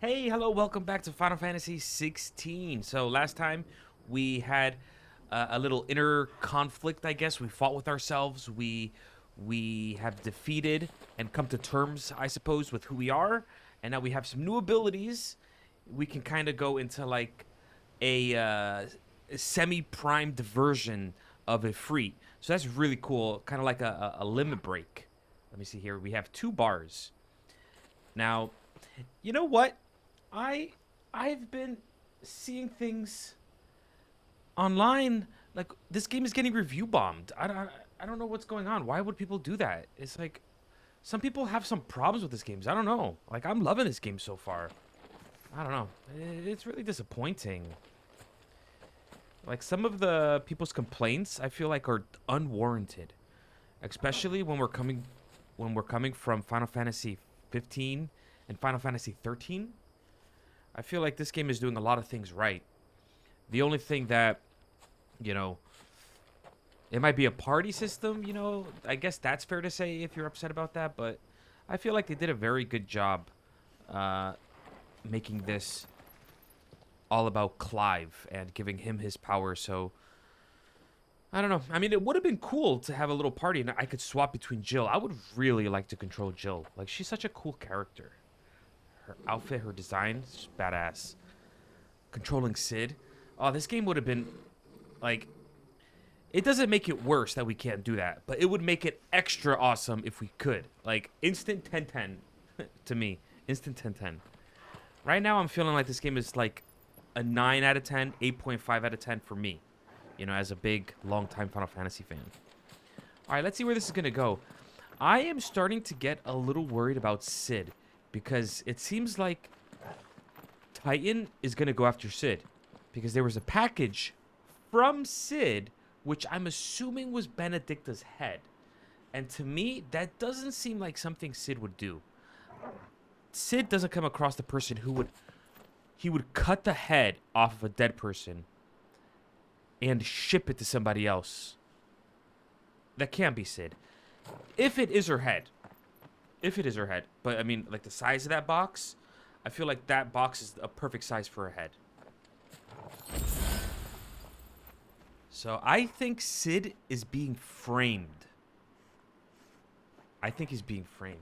Hey, hello, welcome back to Final Fantasy 16. So last time we had a little inner conflict, I guess. We fought with ourselves. We have defeated and come to terms, I suppose, with who we are. And now we have some new abilities. We can kind of go into like a semi-primed version of a free. So that's really cool. Kind of like a limit break. Let me see here. We have 2 bars. Now, you know what? I've been seeing things online like this game is getting review bombed. I don't know what's going on. Why would people do that? It's like some people have some problems with this game. I don't know. Like I'm loving this game so far. I don't know. It's really disappointing. Like some of the people's complaints I feel like are unwarranted, especially when we're coming from Final Fantasy 15 and Final Fantasy 13. I feel like this game is doing a lot of things right. The only thing that, it might be a party system, I guess that's fair to say if you're upset about that, but I feel like they did a very good job making this all about Clive and giving him his power, so I don't know. I mean, it would have been cool to have a little party and I could swap between Jill. I would really like to control Jill. Like, she's such a cool character. Her outfit, her design, is badass. Controlling Sid. Oh, this game would have been, like... It doesn't make it worse that we can't do that, but it would make it extra awesome if we could. Like, instant 10-10 to me. Instant 10-10. Right now, I'm feeling like this game is, like, a 9 out of 10, 8.5 out of 10 for me. As a big, long-time Final Fantasy fan. Alright, let's see where this is going to go. I am starting to get a little worried about Sid. Because it seems like Titan is going to go after Sid. Because there was a package from Sid, which I'm assuming was Benedicta's head. And to me, that doesn't seem like something Sid would do. Sid doesn't come across the person who would... He would cut the head off of a dead person and ship it to somebody else. That can't be Sid. If it is her head. If it is her head. But, I mean, like, the size of that box, I feel like that box is a perfect size for her head. So, I think Sid is being framed. I think he's being framed.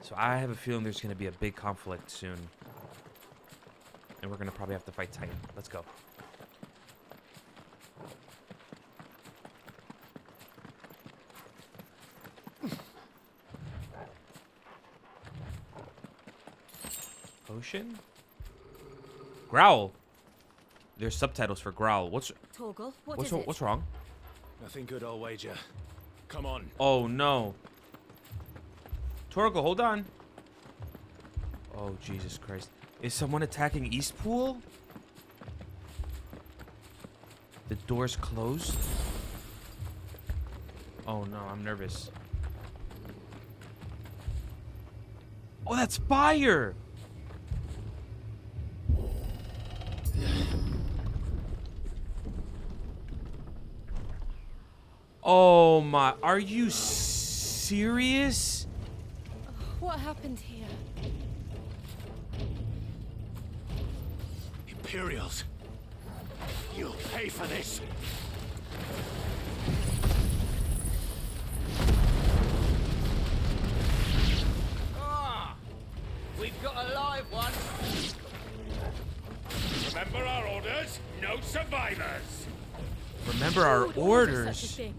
So, I have a feeling there's going to be a big conflict soon. And we're going to probably have to fight Titan. Let's go. Potion? Growl. There's subtitles for growl. What's wrong? Nothing good, I'll wager. Come on. Oh no. Torgal, hold on. Oh Jesus Christ. Is someone attacking Eastpool? The door's closed. Oh no, I'm nervous. Oh, that's fire! Oh my, are you serious? What happened here? Imperials. You'll pay for this. Ah! We've got a live one. Remember our orders? No survivors. Remember our Who would order orders. such a thing?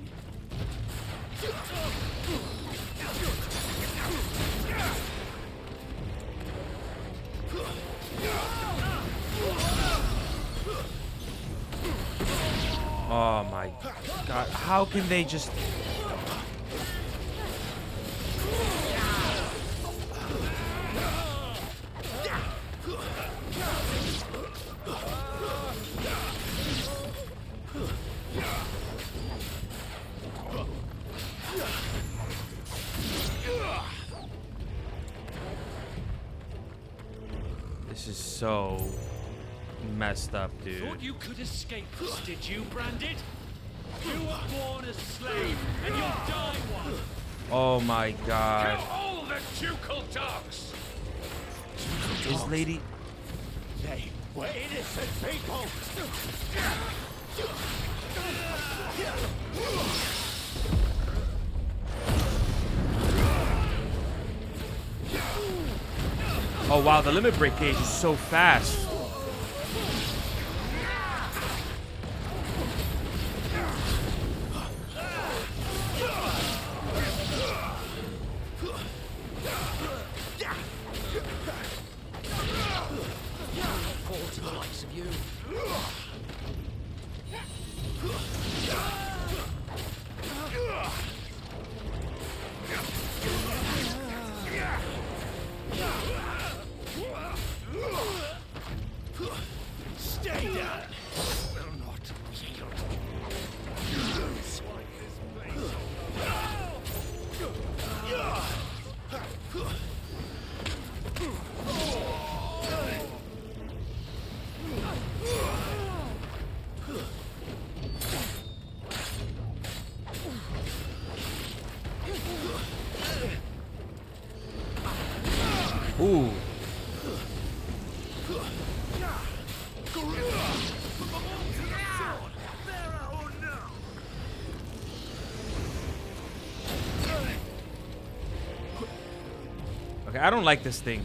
Oh my god, how can they just... This is so messed up, dude. Thought you could escape this, did you, Branded? You were born a slave, and you'll die one. Oh my god. Kill all the ducal dogs! Is Lady... They were innocent people. Oh wow, the limit break gauge is so fast. Fall to the likes of you. Stay down. Will not yield. Swipe this place. Ooh. Okay, I don't like this thing.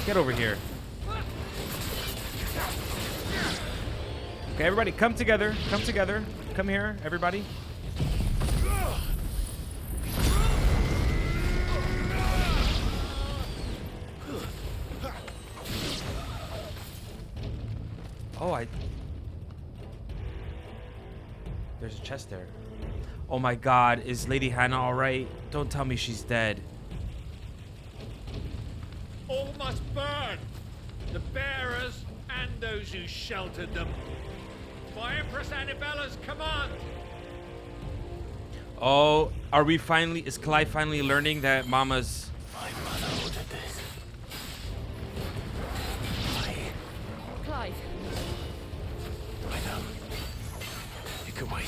Get over here. Okay, everybody, come together. Come together. Come here, everybody. Oh, there's a chest there. Oh my god, is Lady Hannah alright? Don't tell me she's dead. All must burn. The bearers and those who sheltered them. By Empress Annabella's command. Oh, are we finally... Is Clive finally learning that Mama's... My mother ordered this. Clive, I know. You can wait.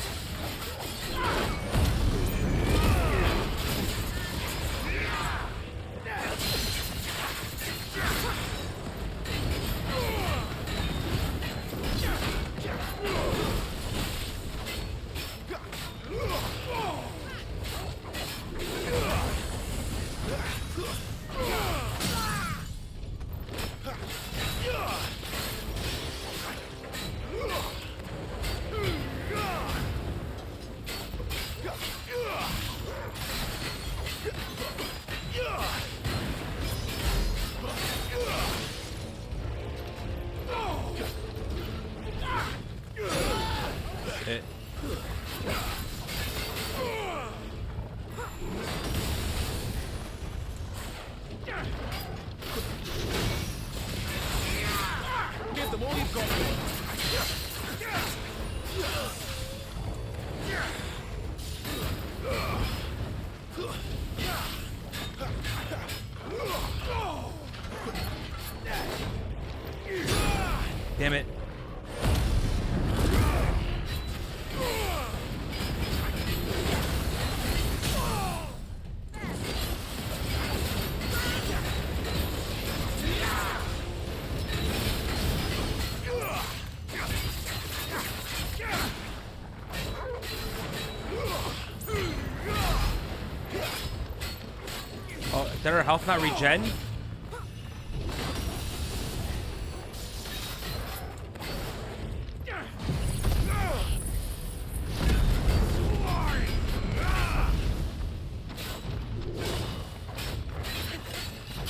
It... Give them all you've got. Damn it. Oh, did her health not regen?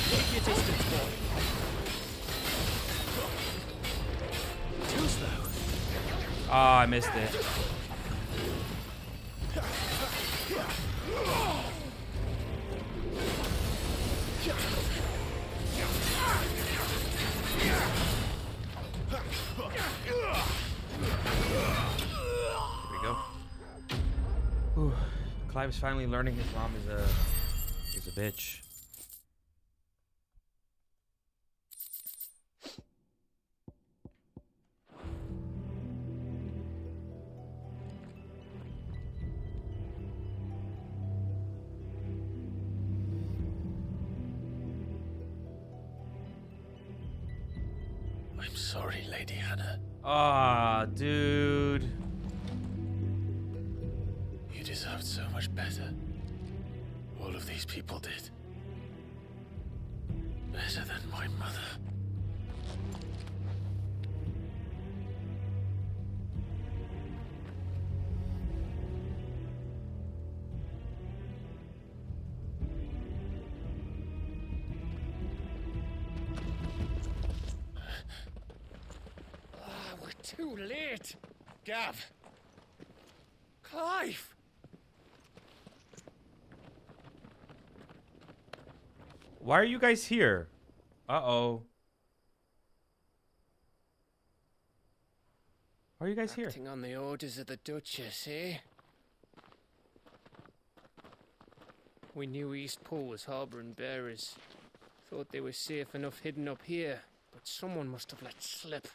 Keep your distance, boy. Too slow. Oh, I missed it. There we go. Whew. Clive's finally learning his mom is a bitch. I'm sorry, Lady Hannah. Ah, dude. You deserved so much better. All of these people did. Better than my mother. We're too late. Gav! Clive! Why are you guys here? Uh-oh. Why are you guys here? Acting on the orders of the Duchess, eh? We knew East Pool was harbouring bearers. Thought they were safe enough hidden up here, but someone must have let slip.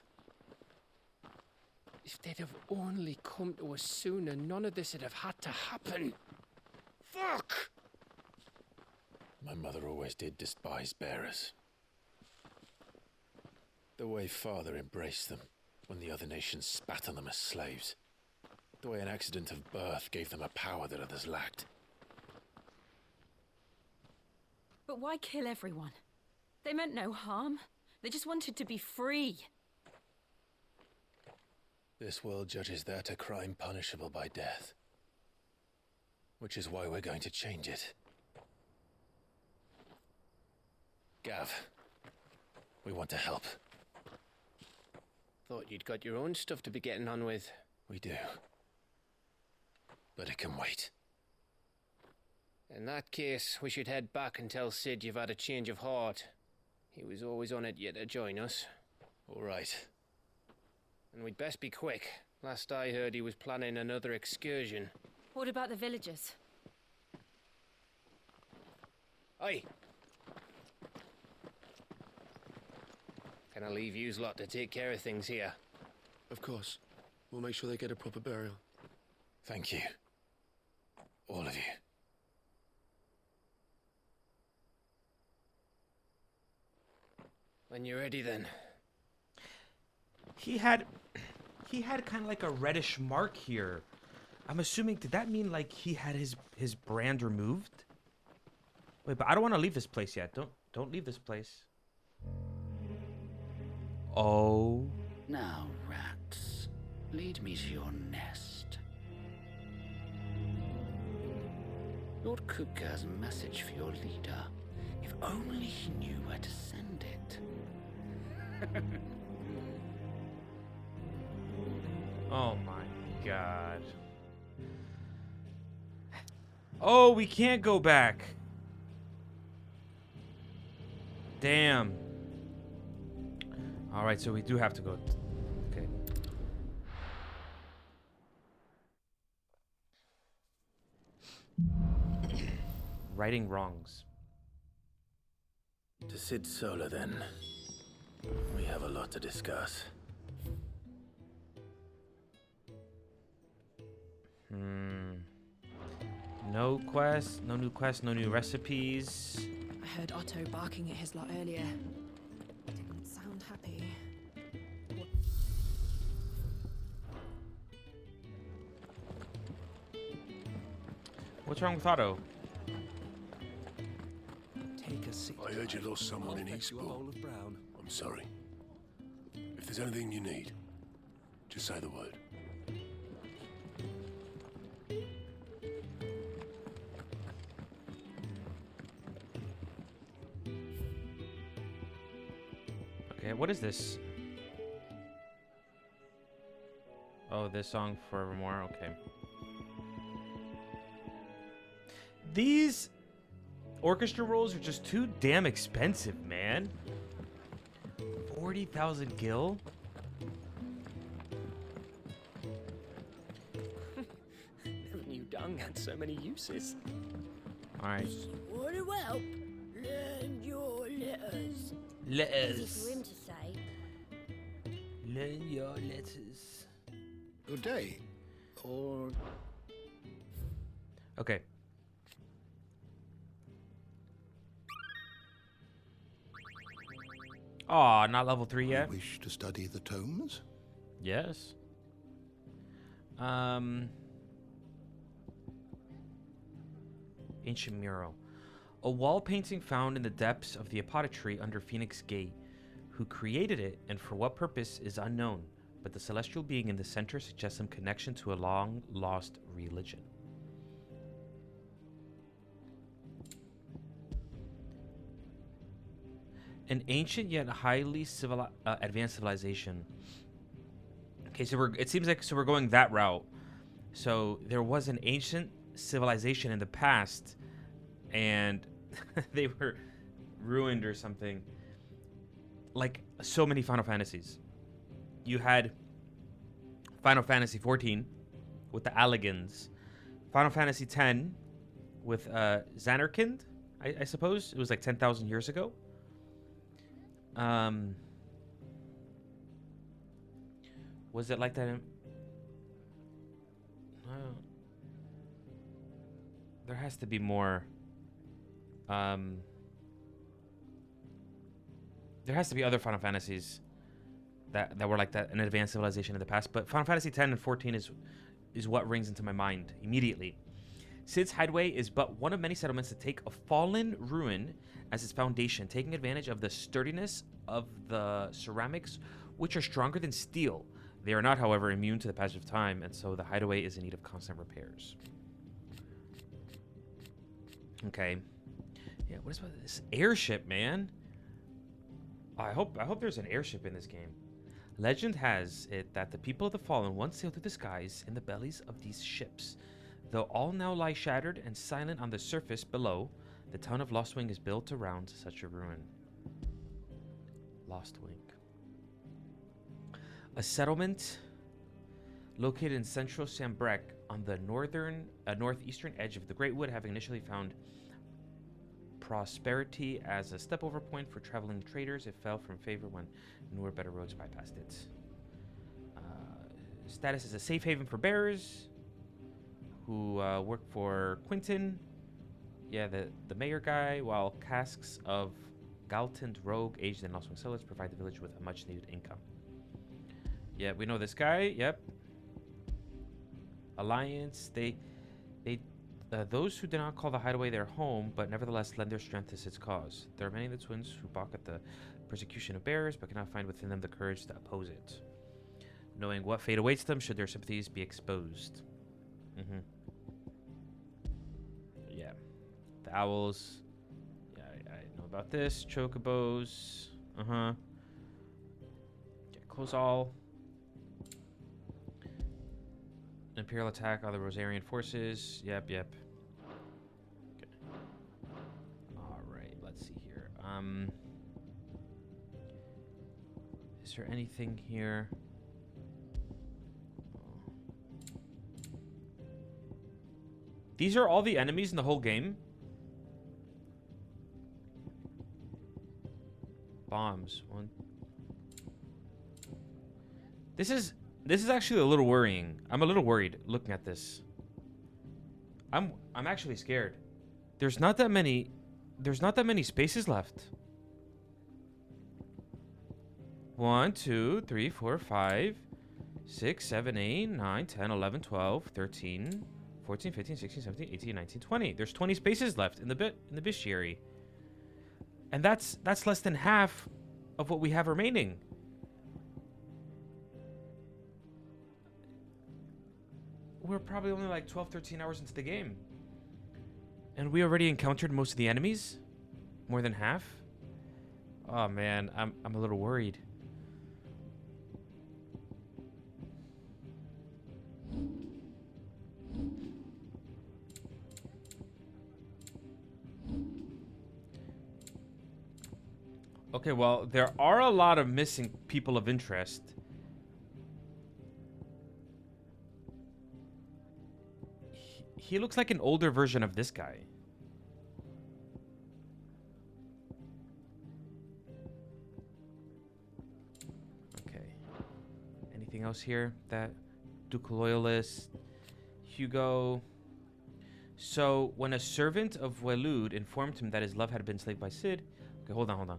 If they'd have only come to us sooner, none of this would have had to happen. Fuck! My mother always did despise bearers. The way Father embraced them when the other nations spat on them as slaves. The way an accident of birth gave them a power that others lacked. But why kill everyone? They meant no harm. They just wanted to be free. This world judges that a crime punishable by death. Which is why we're going to change it. Gav, we want to help. Thought you'd got your own stuff to be getting on with. We do. But it can wait. In that case, we should head back and tell Sid you've had a change of heart. He was always on it yet to join us. All right. And we'd best be quick. Last I heard, he was planning another excursion. What about the villagers? Aye. Can I leave yous lot to take care of things here? Of course. We'll make sure they get a proper burial. Thank you. All of you. When you're ready, then. He had kind of like a reddish mark here. I'm assuming, did that mean like he had his brand removed? Wait, but I don't want to leave this place yet. Don't leave this place. Oh. Now, rats, lead me to your nest. Lord Cook has a message for your leader. If only he knew where to send it. Oh my god. Oh, we can't go back. Damn. All right, so we do have to go. Okay. Righting wrongs. To Sid Solar, then. We have a lot to discuss. No quest, no new quests, no new recipes. I heard Otto barking at his lot earlier. Didn't sound happy. What's wrong with Otto? Take a seat. I heard you lost someone in I'll East fetch you a bowl Pool. of brown. I'm sorry. If there's anything you need, just say the word. Okay, what is this? Oh, this song Forevermore, okay. These orchestra rolls are just too damn expensive, man. 40,000 gil? Never knew dung had so many uses. Alright. Want to help? Learn your letters. Easy Letters. for him to say. Learn your letters. Good day. Or Okay. Aw, not level 3 You yet? wish to study the tomes? Yes. Ancient mural. A wall painting found in the depths of the apothecary under Phoenix Gate. Who created it and for what purpose is unknown, but the celestial being in the center suggests some connection to a long-lost religion. An ancient yet highly advanced civilization. Okay, so it seems like we're going that route. So there was an ancient civilization in the past, and they were ruined or something. Like so many Final Fantasies. You had Final Fantasy 14 with the Alligans, Final Fantasy 10 with Zanarkand, I suppose. It was like 10,000 years ago. Was it like that in... there has to be more. There has to be other Final Fantasies that were like that, an advanced civilization in the past. But Final Fantasy 10 and 14 is what rings into my mind immediately. Cid's Hideaway is but one of many settlements to take a fallen ruin as its foundation, taking advantage of the sturdiness of the ceramics, which are stronger than steel. They are not, however, immune to the passage of time, and so the Hideaway is in need of constant repairs. Okay. Yeah, what is about this airship, man? I hope there's an airship in this game. Legend has it that the people of the Fallen once sailed through the skies in the bellies of these ships. Though all now lie shattered and silent on the surface below, the town of Lostwing is built around such a ruin. Lostwing. A settlement located in central Sambrek on the northeastern edge of the Great Wood, having initially found prosperity as a stopover point for traveling traders, it fell from favor when newer, better roads bypassed it. Status is a safe haven for bearers who work for Quinton, the mayor guy, while casks of Galtoned rogue aged in Lostwing cellars provide the village with a much-needed income. Yeah, we know this guy. Yep. Alliance. Those who do not call the Hideaway their home, but nevertheless lend their strength to its cause. There are many of the twins who balk at the persecution of bearers, but cannot find within them the courage to oppose it. Knowing what fate awaits them should their sympathies be exposed. Yeah. The owls. Yeah, I know about this. Chocobos. Yeah, close all. Imperial attack on the Rosarian forces. Yep. Okay. Alright, let's see here. Is there anything here? These are all the enemies in the whole game? Bombs. One. This is actually a little worrying. I'm a little worried looking at this. I'm actually scared. There's not that many spaces left. 1, 2, 3, 4, 5, 6, 7, 8, 9, 10, 11, 12, 13, 14, 15, 16, 17, 18, 19, 20. There's 20 spaces left in the bestiary. And that's less than half of what we have remaining. We're probably only like 12, 13 hours into the game. And we already encountered most of the enemies? More than half? Oh man, I'm a little worried. Okay, well, there are a lot of missing people of interest. He looks like an older version of this guy. Okay. Anything else here? That Duke Loyalist, Hugo. So, when a servant of Waloed informed him that his love had been enslaved by Cid... Okay, hold on.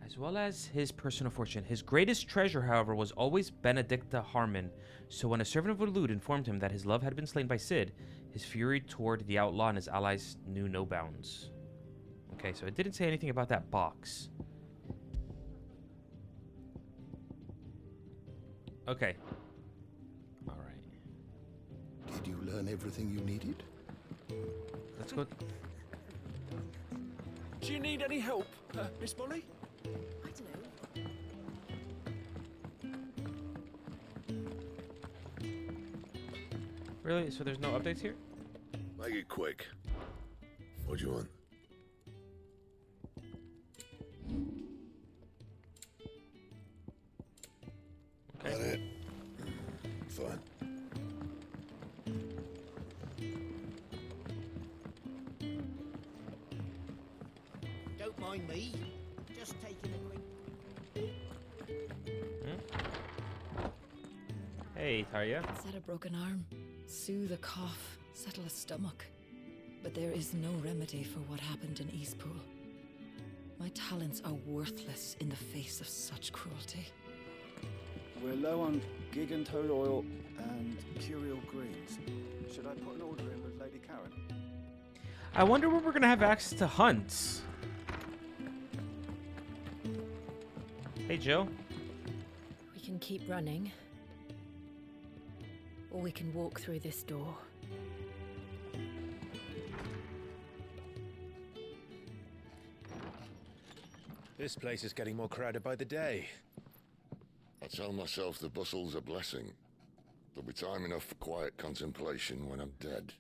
as well as his personal fortune. His greatest treasure, however, was always Benedicta Harmon. So when a servant of Lud informed him that his love had been slain by Cid, his fury toward the outlaw and his allies knew no bounds. Okay, so it didn't say anything about that box. Okay. All right. Did you learn everything you needed? Let's go. Do you need any help, Miss Molly? I don't know. Really? So there's no updates here? Make it quick. What do you want? Okay. That it? Fine. Don't mind me. Just taking a quick. Hey, Tarya. Set a broken arm, soothe a cough, settle a stomach. But there is no remedy for what happened in Eastpool. My talents are worthless in the face of such cruelty. We're low on gig and toad oil and curial greens. Should I put an order in with Lady Karen? I wonder when we're gonna have access to hunts. Hey, Jill. We can keep running. Or we can walk through this door. This place is getting more crowded by the day. I tell myself the bustle's a blessing. There'll be time enough for quiet contemplation when I'm dead.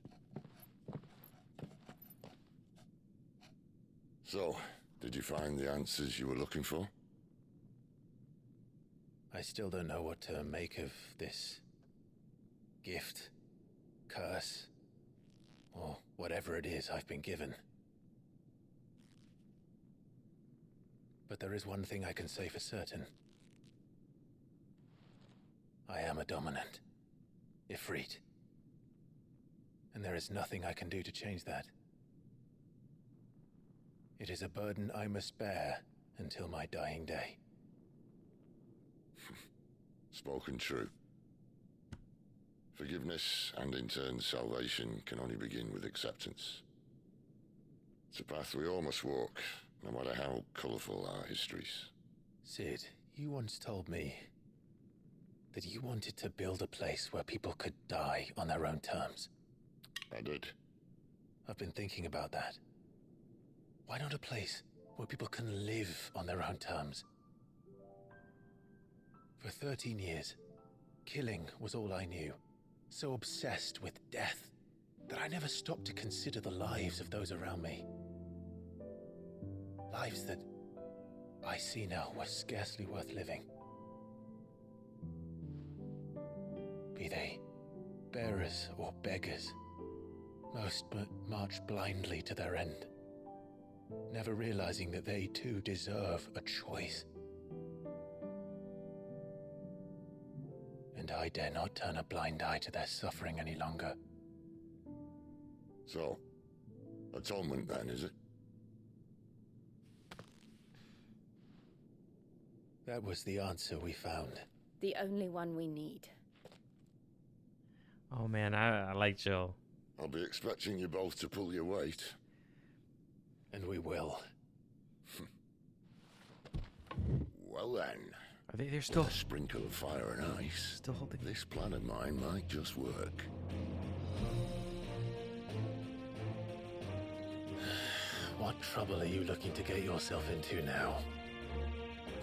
So, did you find the answers you were looking for? I still don't know what to make of this gift, curse, or whatever it is I've been given. But there is one thing I can say for certain. I am a dominant, Ifrit. And there is nothing I can do to change that. It is a burden I must bear until my dying day. Spoken true. Forgiveness and in turn salvation can only begin with acceptance. It's a path we all must walk, no matter how colourful our histories. Cid, you once told me that you wanted to build a place where people could die on their own terms. I did. I've been thinking about that. Why not a place where people can live on their own terms? For 13 years, killing was all I knew. So obsessed with death that I never stopped to consider the lives of those around me. Lives that I see now were scarcely worth living. Be they bearers or beggars, most march blindly to their end, never realizing that they too deserve a choice. And I dare not turn a blind eye to their suffering any longer. So, atonement then, is it? That was the answer we found. The only one we need. Oh man, I like Jill. I'll be expecting you both to pull your weight. And we will. Well then. Are they're still... With a sprinkle of fire and ice. Still holding... This plan of mine might just work. What trouble are you looking to get yourself into now?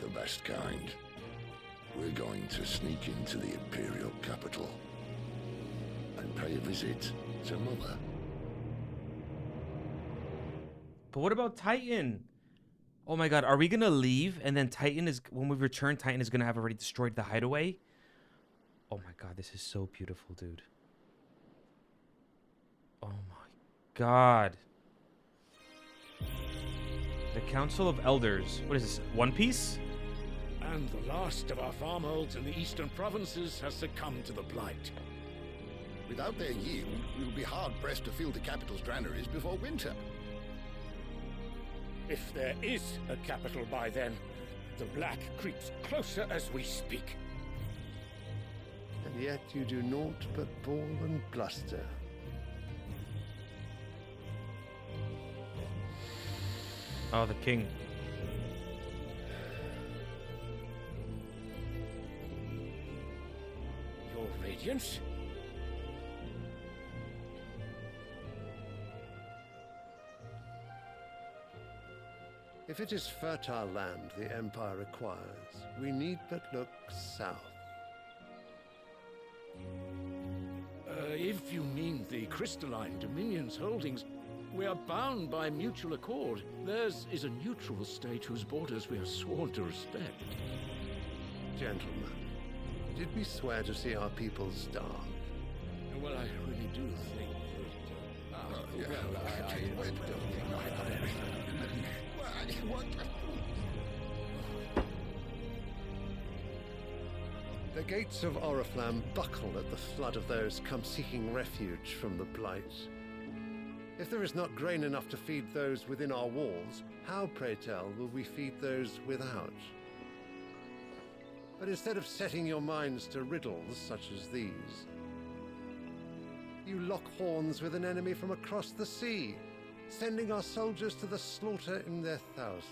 The best kind. We're going to sneak into the Imperial capital and pay a visit to Mother. But what about Titan? Oh my god, are we gonna leave and then Titan is... When we return, Titan is gonna have already destroyed the hideaway? Oh my god, this is so beautiful, dude. Oh my god. The Council of Elders. What is this, One Piece? And the last of our farmholds in the eastern provinces has succumbed to the blight. Without their yield, we will be hard-pressed to fill the capital's granaries before winter. If there is a capital by then, The black creeps closer as we speak. And yet you do naught but bawl and bluster. Oh, the king. Your Radiance? If it is fertile land the Empire requires, we need but look south. If you mean the crystalline Dominion's holdings, we are bound by mutual accord. Theirs is a neutral state whose borders we are sworn to respect. Gentlemen, did we swear to see our people starve? Well, I really do think The gates of Oriflamme buckle at the flood of those come seeking refuge from the Blight. If there is not grain enough to feed those within our walls, how, pray tell, will we feed those without? But instead of setting your minds to riddles such as these, you lock horns with an enemy from across the sea, sending our soldiers to the slaughter in their thousands.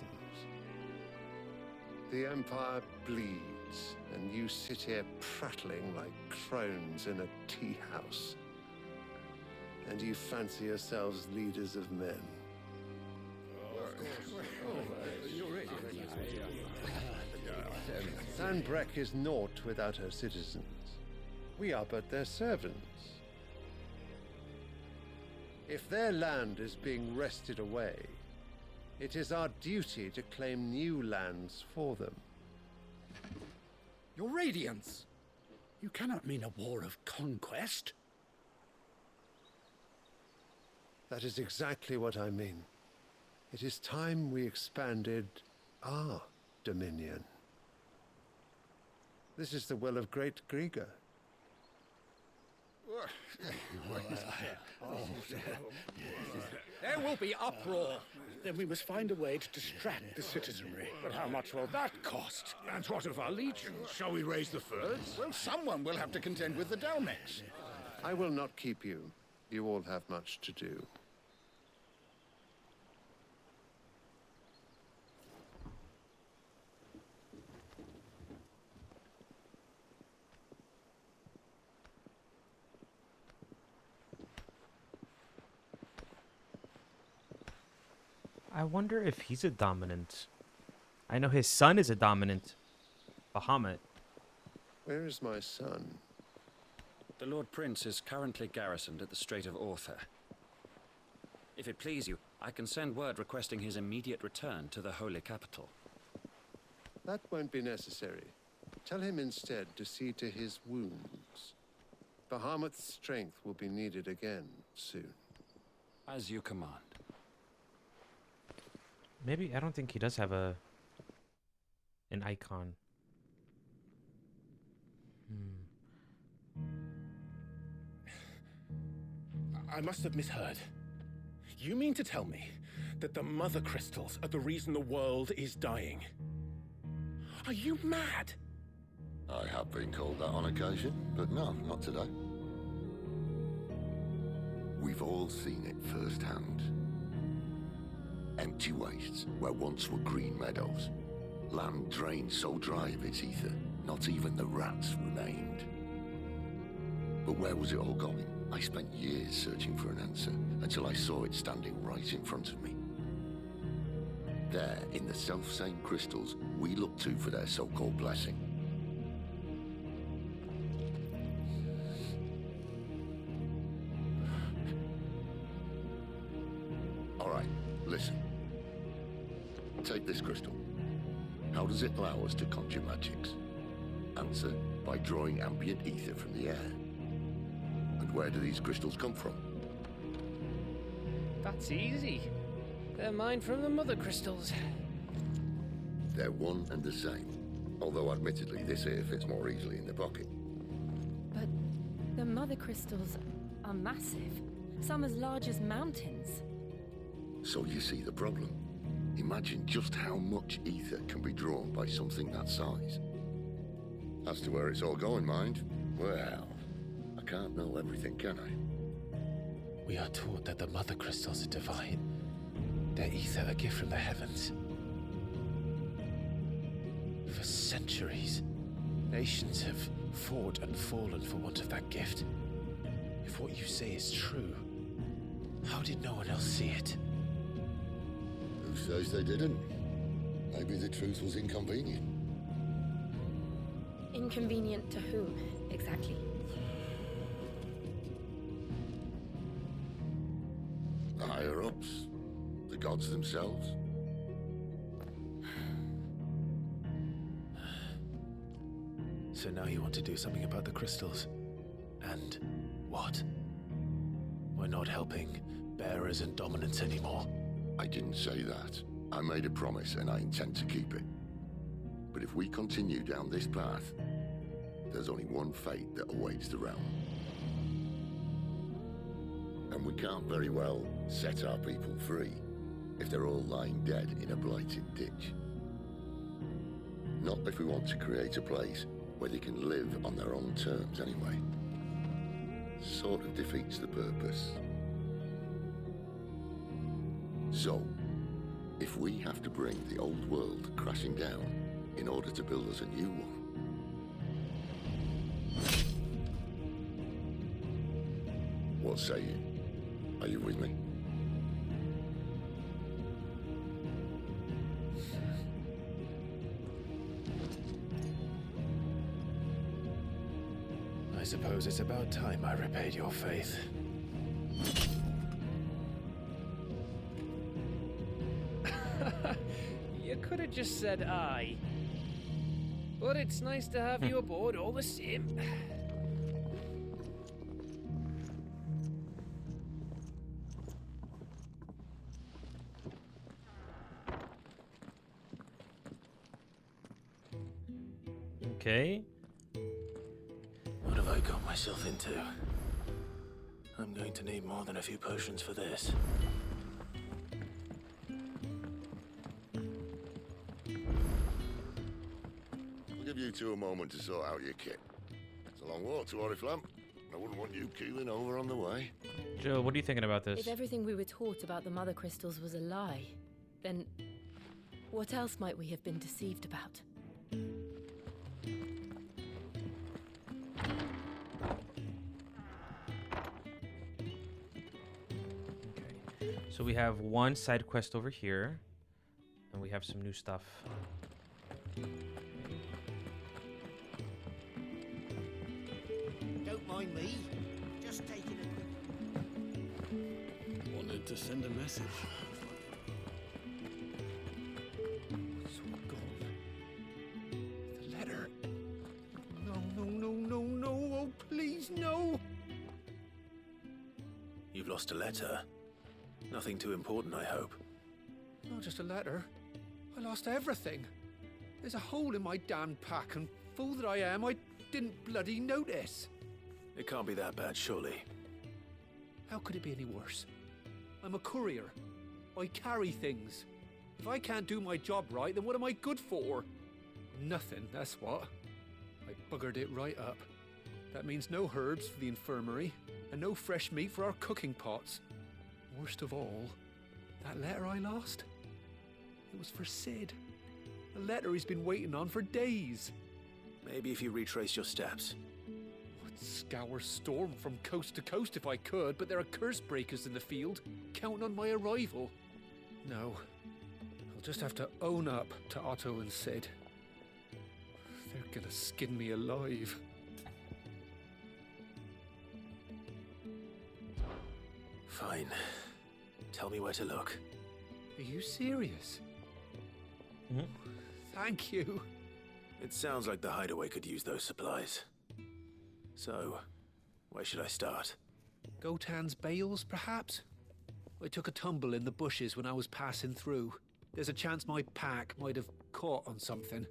The Empire bleeds, and you sit here prattling like crones in a tea house. And you fancy yourselves leaders of men. Sanbreque is naught without her citizens. We are but their servants. If their land is being wrested away, it is our duty to claim new lands for them. Your Radiance! You cannot mean a war of conquest. That is exactly what I mean. It is time we expanded our dominion. This is the will of great Grieger. There will be uproar. Then we must find a way to distract the citizenry. But how much will that cost? And what of our legions? Shall we raise the furs? Well, someone will have to contend with the Dalmex. I will not keep you. You all have much to do. I wonder if he's a dominant. I know his son is a dominant. Bahamut. Where is my son? The Lord Prince is currently garrisoned at the Strait of Orther. If it please you, I can send word requesting his immediate return to the Holy Capital. That won't be necessary. Tell him instead to see to his wounds. Bahamut's strength will be needed again soon. As you command. Maybe, I don't think he does have an icon. I must have misheard. You mean to tell me that the Mothercrystals are the reason the world is dying? Are you mad? I have been called that on occasion, but no, not today. We've all seen it firsthand. Empty wastes where once were green meadows. Land drained so dry of its ether, not even the rats remained. But where was it all going? I spent years searching for an answer, until I saw it standing right in front of me. There, in the self-same crystals we look to for their so-called blessing. All right, listen. Take this crystal. How does it allow us to conjure magics? Answer, by drawing ambient ether from the air. And where do these crystals come from? That's easy. They're mine from the Mothercrystals. They're one and the same. Although admittedly this here fits more easily in the pocket. But the Mothercrystals are massive. Some as large as mountains. So you see the problem. Imagine just how much ether can be drawn by something that size. As to where it's all going, mind, well, I can't know everything, can I? We are taught that the Mothercrystals are divine. Their ether a gift from the heavens. For centuries, nations have fought and fallen for want of that gift. If what you say is true, how did no one else see it? Who says they didn't? Maybe the truth was inconvenient. Inconvenient to whom, exactly? The higher-ups, the gods themselves. So now you want to do something about the crystals. And what? We're not helping bearers and dominants anymore. I didn't say that. I made a promise and I intend to keep it. But if we continue down this path, there's only one fate that awaits the realm. And we can't very well set our people free if they're all lying dead in a blighted ditch. Not if we want to create a place where they can live on their own terms anyway. Sort of defeats the purpose. So, if we have to bring the old world crashing down in order to build us a new one, what say you? Are you with me? I suppose it's about time I repaid your faith. You could have just said aye. But it's nice to have you aboard all the same. Okay. What have I got myself into? I'm going to need more than a few potions for this. I'll give you two a moment to sort out your kit. It's a long walk to Oriflamme. I wouldn't want you keeling over on the way. Jill, what are you thinking about this? If everything we were taught about the Mothercrystals was a lie, then what else might we have been deceived about? So we have one side quest over here, and we have some new stuff. Don't mind me. Just taking a quick... Wanted to send a message. What's gone? The letter. No. Oh, please, no. You've lost a letter. Nothing too important, I hope. Not just a letter. I lost everything. There's a hole in my damn pack, and fool that I am, I didn't bloody notice. It can't be that bad, surely. How could it be any worse? I'm a courier. I carry things. If I can't do my job right, then what am I good for? Nothing, that's what. I buggered it right up. That means no herbs for the infirmary, and no fresh meat for our cooking pots. Worst of all, that letter I lost, it was for Sid. A letter he's been waiting on for days. Maybe if you retrace your steps. I'd scour Storm from coast to coast if I could, but there are curse breakers in the field, counting on my arrival. No, I'll just have to own up to Otto and Sid. They're gonna skin me alive. Fine. Tell me where to look. Are you serious? Mm-hmm. Thank you. It sounds like the Hideaway could use those supplies. So, where should I start? Gotan's bales, perhaps? I took a tumble in the bushes when I was passing through. There's a chance my pack might have caught on something.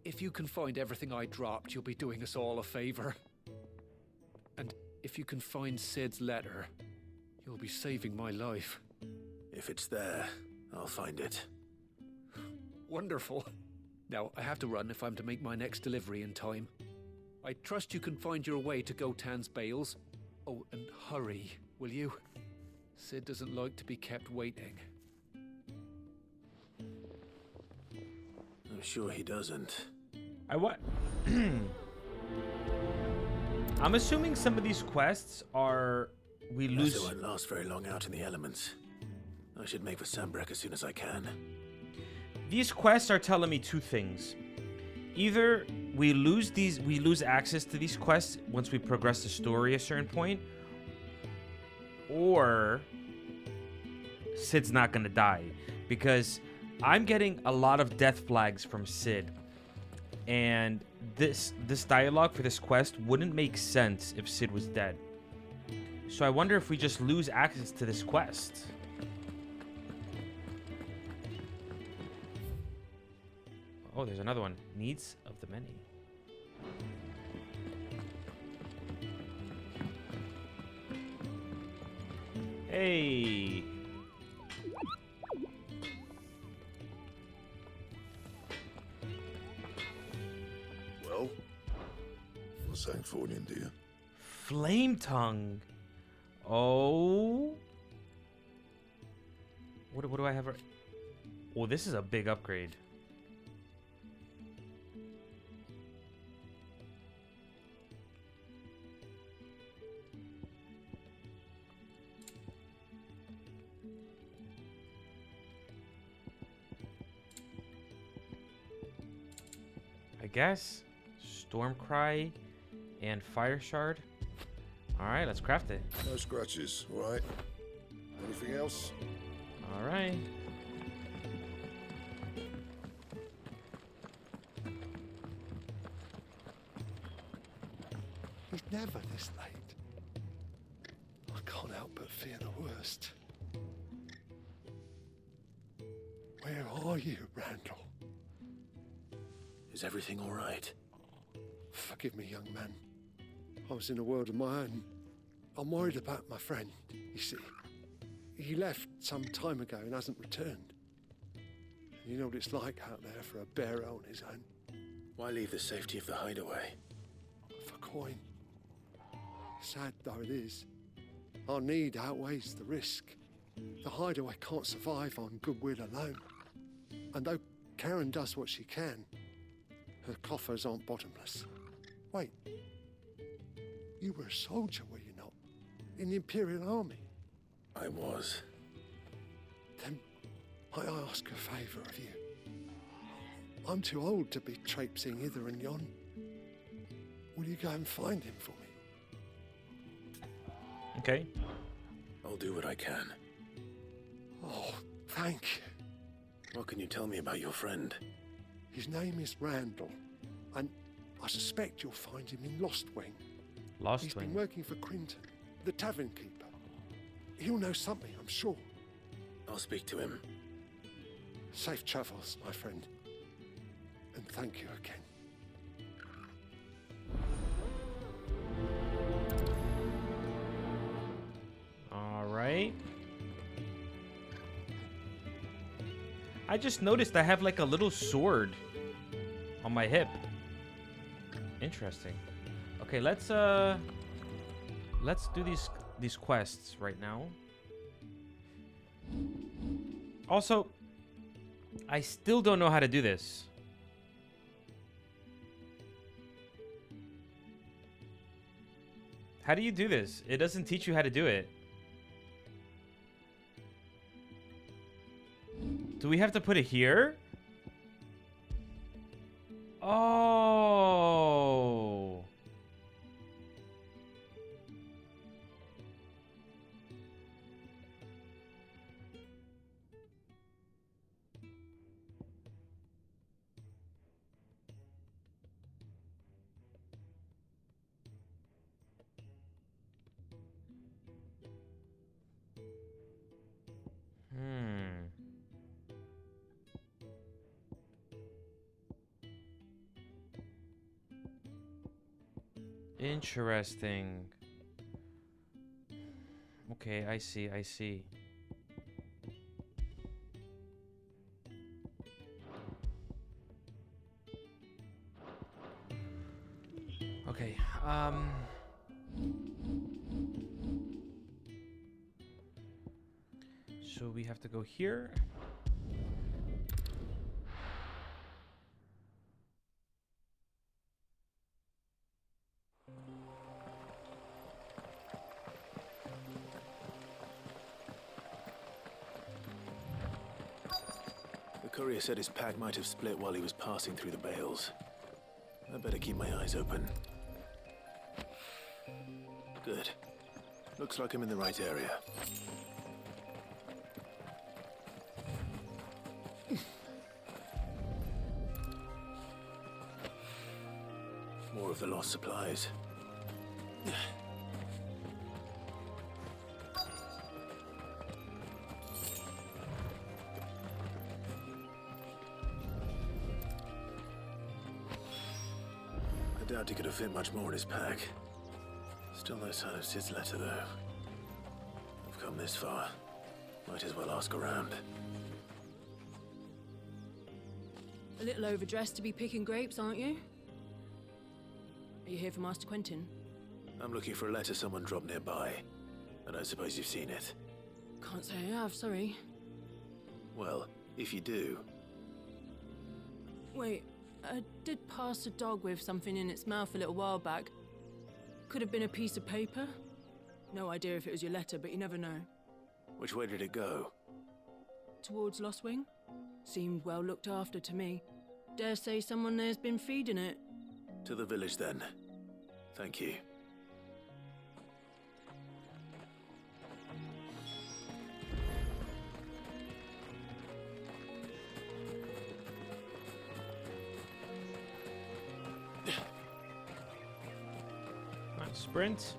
If you can find everything I dropped, you'll be doing us all a favor. And if you can find Sid's letter, you'll be saving my life. If it's there, I'll find it. Wonderful. Now, I have to run if I'm to make my next delivery in time. I trust you can find your way to Gotan's bales. Oh, and hurry, will you? Sid doesn't like to be kept waiting. I'm sure he doesn't. I'm assuming some of these quests are we lose. It won't last very long out in the elements. I should make for Sambrek as soon as I can. These quests are telling me two things. Either we lose access to these quests once we progress the story a certain point, or Sid's not gonna die, because I'm getting a lot of death flags from Sid, and this dialogue for this quest wouldn't make sense if Sid was dead. So I wonder if we just lose access to this quest. Oh, there's another one. Needs of the many. Hey. Well, what's that for you, dear? Flame tongue. Oh. What do I have? Oh, this is a big upgrade. I guess Stormcry and Fire Shard. All right, let's craft it. No scratches, all right? Anything else? All right. He's never this late. I can't help but fear the worst. Where are you, Randall? Is everything all right? Forgive me, young man. I was in a world of my own. I'm worried about my friend, you see. He left some time ago and hasn't returned. You know what it's like out there for a bearer on his own. Why leave the safety of the hideaway? For coin. Sad though it is, our need outweighs the risk. The hideaway can't survive on goodwill alone. And though Karen does what she can, her coffers aren't bottomless. Wait, you were a soldier, were you not? In the Imperial Army? I was. Then I ask a favour of you. I'm too old to be traipsing hither and yon. Will you go and find him for me? Okay. I'll do what I can. Oh, thank you. What can you tell me about your friend? His name is Randall, and I suspect you'll find him in Lostwing. He's been working for Quinton, the tavern keeper. He'll know something, I'm sure. I'll speak to him. Safe travels, my friend. And thank you again. All right. I just noticed I have like a little sword on my hip. Interesting. Okay, let's do these quests right now. Also, I still don't know how to do this. How do you do this? It doesn't teach you how to do it. Do we have to put it here? Oh. Interesting. Okay, I see. Okay. So we have to go here. The courier said his pack might have split while he was passing through the bales. I better keep my eyes open. Good. Looks like I'm in the right area. More of the lost supplies. I doubt he could have fit much more in his pack. Still no sign of Sid's letter, though. I've come this far. Might as well ask around. A little overdressed to be picking grapes, aren't you? Are you here for Master Quentin? I'm looking for a letter someone dropped nearby. I don't suppose you've seen it. Can't say I have, sorry. Well, if you do... Wait, I did pass a dog with something in its mouth a little while back. Could have been a piece of paper. No idea if it was your letter, but you never know. Which way did it go? Towards Lost Wing? Seemed well looked after to me. Dare say someone there's been feeding it. To the village, then. Thank you. Sprint.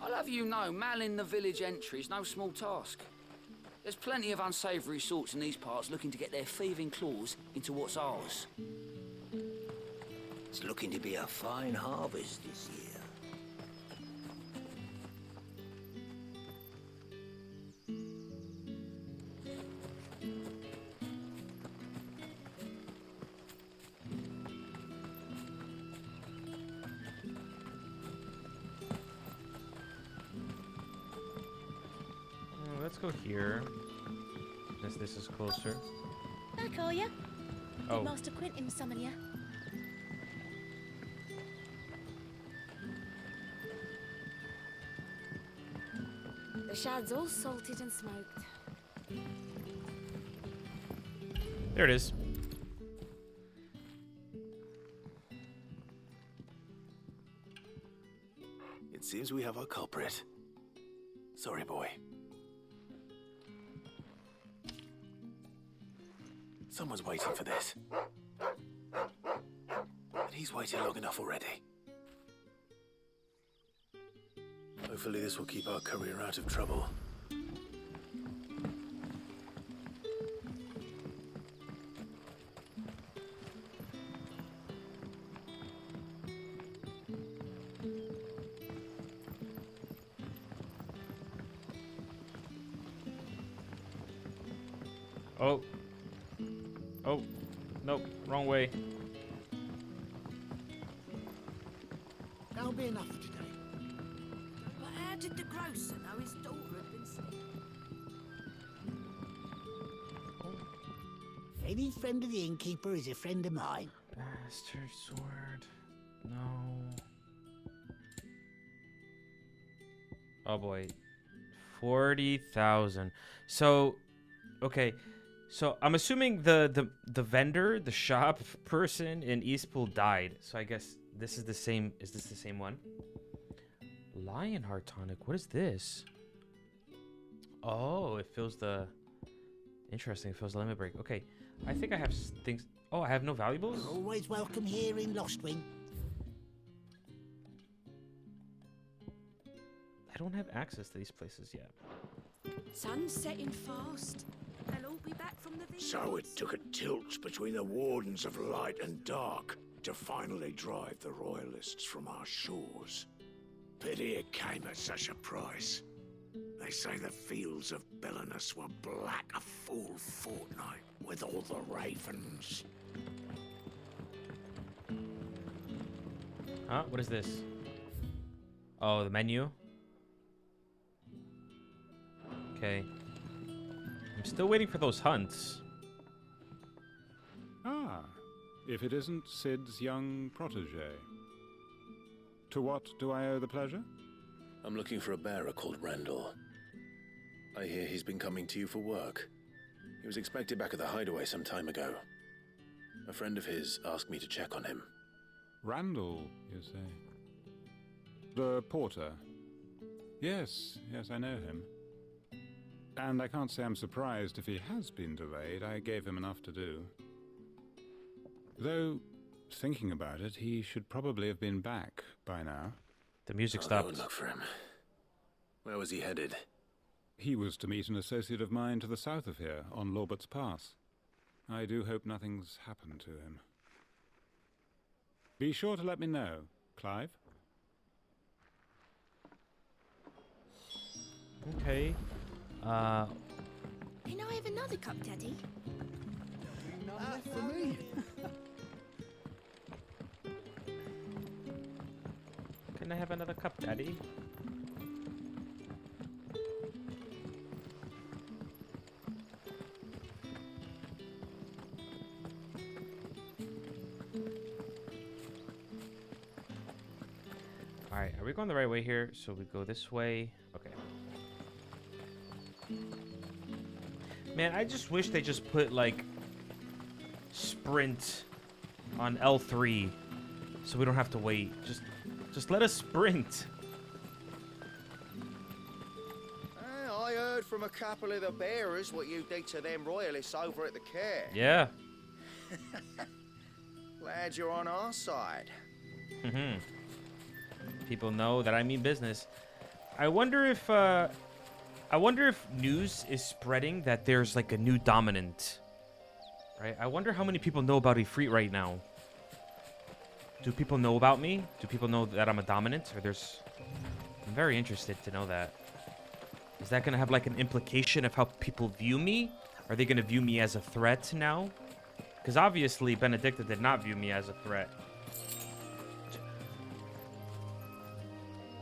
I'll have you know, manning the village entry is no small task. There's plenty of unsavoury sorts in these parts looking to get their thieving claws into what's ours. It's looking to be a fine harvest this year. Let's go here. Since this is closer. Back, are you? Oh. Did Master Quentin summon you? The shad's all salted and smoked. There it is. It seems we have our culprit. Sorry, boy. Someone's waiting for this. And he's waited long enough already. Hopefully this will keep our courier out of trouble. Oh. Oh. Nope. Wrong way. That'll be enough for today. But how did the grocer know his daughter had been sick? Any friend of the innkeeper is a friend of mine. Bastard sword. No. Oh boy. 40,000. So, okay. So I'm assuming the vendor, the shop person in Eastpool died. So I guess this is the same. Is this the same one? Lionheart tonic. What is this? Oh, it fills the. Interesting. It fills the limit break. Okay, I think I have things. Oh, I have no valuables. Always welcome here in Lost Wing. I don't have access to these places yet. Sun's setting fast. They'll all be back from the vineyards. So it took a tilt between the Wardens of Light and Dark to finally drive the Royalists from our shores. Pity it came at such a price. They say the fields of Belenus were black a full fortnight with all the ravens. Huh? What is this? Oh, the menu? Okay. I'm still waiting for those hunts. Ah, if it isn't Sid's young protege. To what do I owe the pleasure? I'm looking for a bearer called Randall. I hear he's been coming to you for work. He was expected back at the Hideaway some time ago. A friend of his asked me to check on him. Randall, you say? The porter? Yes, I know him. And I can't say I'm surprised if he has been delayed. I gave him enough to do. Though, thinking about it, he should probably have been back by now. The music I stopped. would look for him. Where was he headed? He was to meet an associate of mine to the south of here, on Lorbert's Pass. I do hope nothing's happened to him. Be sure to let me know, Clive. Okay. Can I have another cup, Daddy? None left for me. Can I have another cup, Daddy? Alright, are we going the right way here? So we go this way. Okay. Man, I just wish they just put, like, sprint on L3 so we don't have to wait. Just let us sprint. I heard from a couple of the bearers what you did to them royalists over at the care. Yeah. Glad you're on our side. People know that I mean business. I wonder if news is spreading that there's like a new dominant. Right? I wonder how many people know about Ifrit right now. Do people know about me? Do people know that I'm a dominant? Or I'm very interested to know that. Is that gonna have like an implication of how people view me? Are they gonna view me as a threat now? Because obviously Benedicta did not view me as a threat.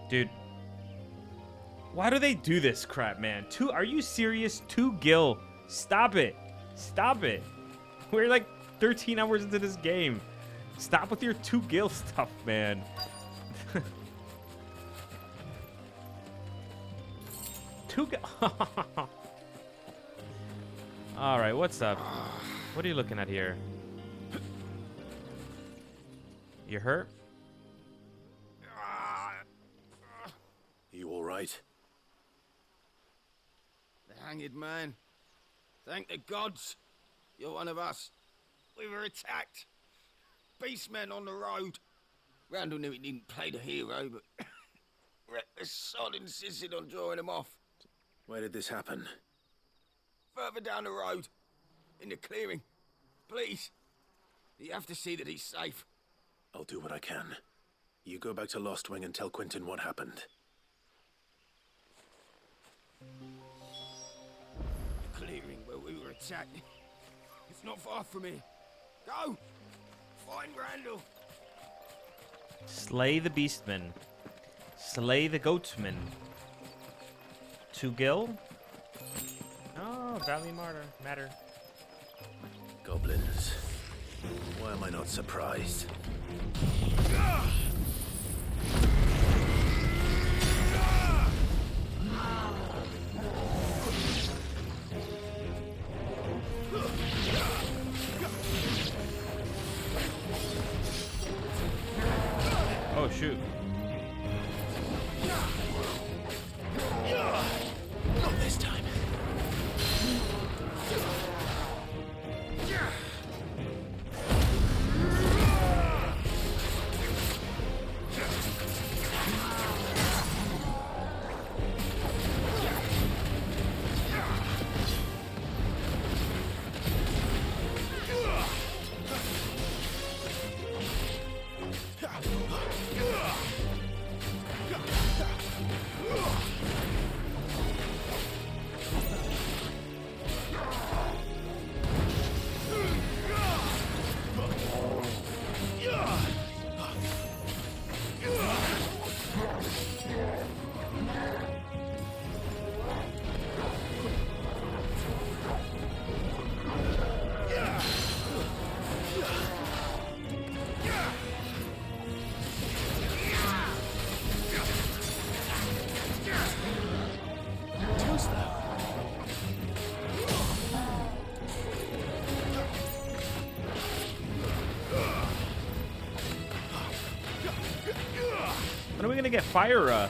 Dude. Why do they do this crap, man? Are you serious? 2 gil. Stop it. Stop it. We're like 13 hours into this game. Stop with your 2 gil stuff, man. 2 gil. Alright, what's up? What are you looking at here? You hurt? You all right? The hanged man. Thank the gods. You're one of us. We were attacked. Beastmen on the road. Randall knew he didn't play the hero, but the sod insisted on drawing him off. Where did this happen? Further down the road. In the clearing. Please. You have to see that he's safe. I'll do what I can. You go back to Lost Wing and tell Quentin what happened. The clearing where we were attacked. It's not far from here. Go! Find Randall! Slay the beastman. Slay the goatsman. 2 gil? Oh, Valley Matter. Goblins. Why am I not surprised? Oh, shoot. Not this time. even get fire? Oh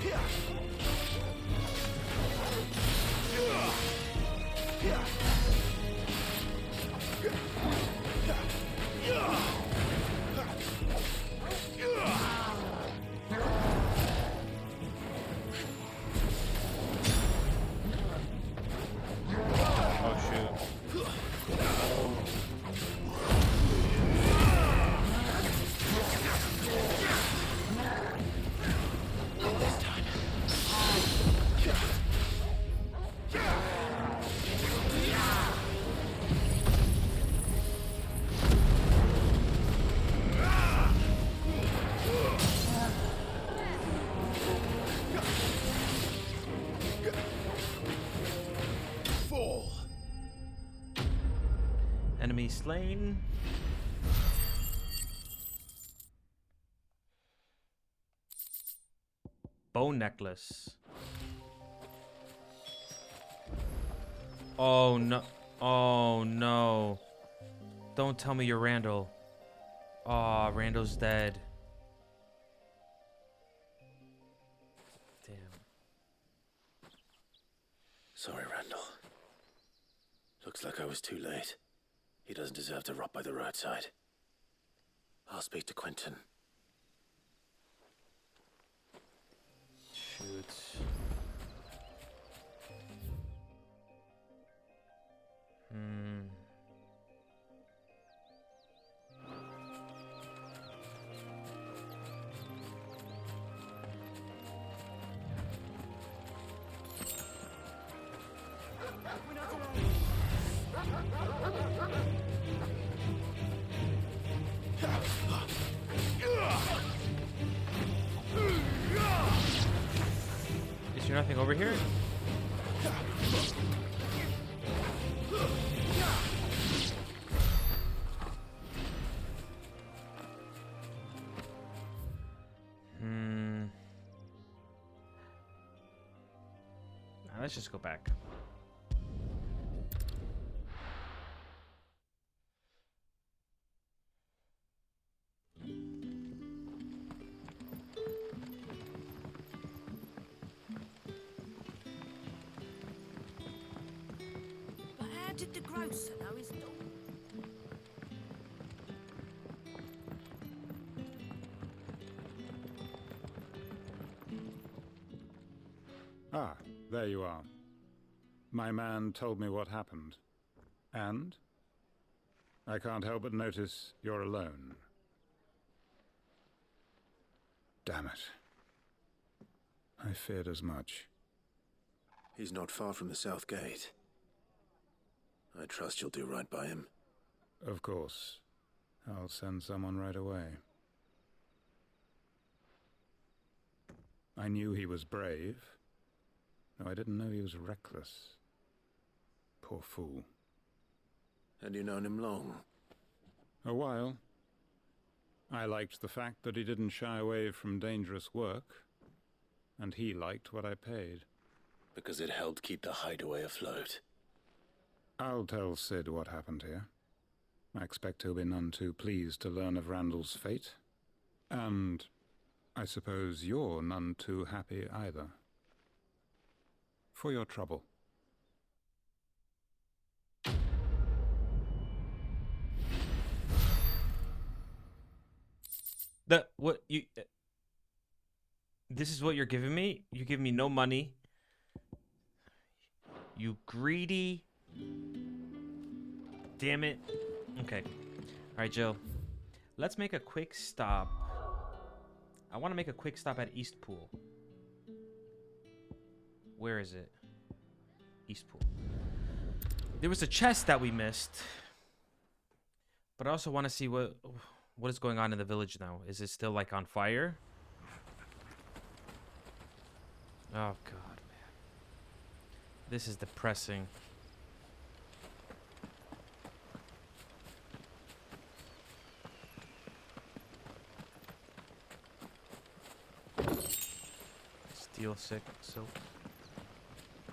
shoot. Enemy slain. Bone necklace. Oh no. Oh no. Don't tell me you're Randall. Aw, Randall's dead. Damn. Sorry, Randall. Looks like I was too late. He doesn't deserve to rot by the roadside. I'll speak to Quentin. Shoot. Is there nothing over here? Let's just go back. But how did the grocer know his dog? Ah, there you are. My man told me what happened. And? I can't help but notice you're alone. Damn it. I feared as much. He's not far from the south gate. I trust you'll do right by him. Of course. I'll send someone right away. I knew he was brave, though I didn't know he was reckless. Poor fool. Had you known him long? A while. I liked the fact that he didn't shy away from dangerous work, and he liked what I paid. Because it helped keep the Hideaway afloat. I'll tell Sid what happened here. I expect he'll be none too pleased to learn of Randall's fate. And I suppose you're none too happy either. For your trouble. This is what you're giving me? You give me no money. You greedy. Damn it. Okay. Alright, Jill. Let's make a quick stop. I want to make a quick stop at Eastpool. Where is it? Eastpool. There was a chest that we missed. But I also want to see what is going on in the village now. Is it still like on fire? Oh god, man. This is depressing. Steel silk.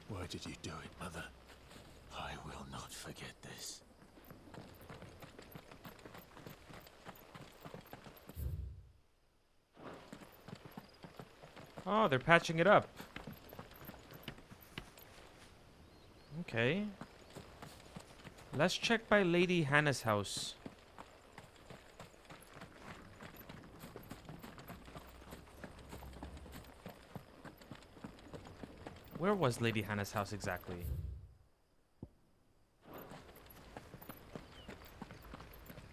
Why did you do it, Mother? I will not forget this. Oh, they're patching it up. Okay. Let's check by Lady Hannah's house. Where was Lady Hannah's house exactly?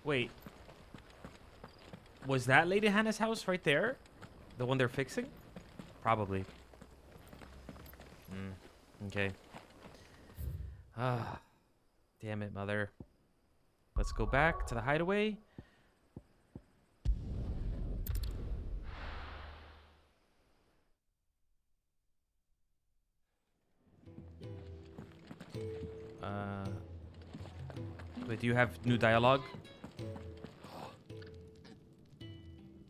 Wait. Was that Lady Hannah's house right there? The one they're fixing? Probably. Okay. Ah. Damn it, Mother. Let's go back to the hideaway. Wait, do you have new dialogue?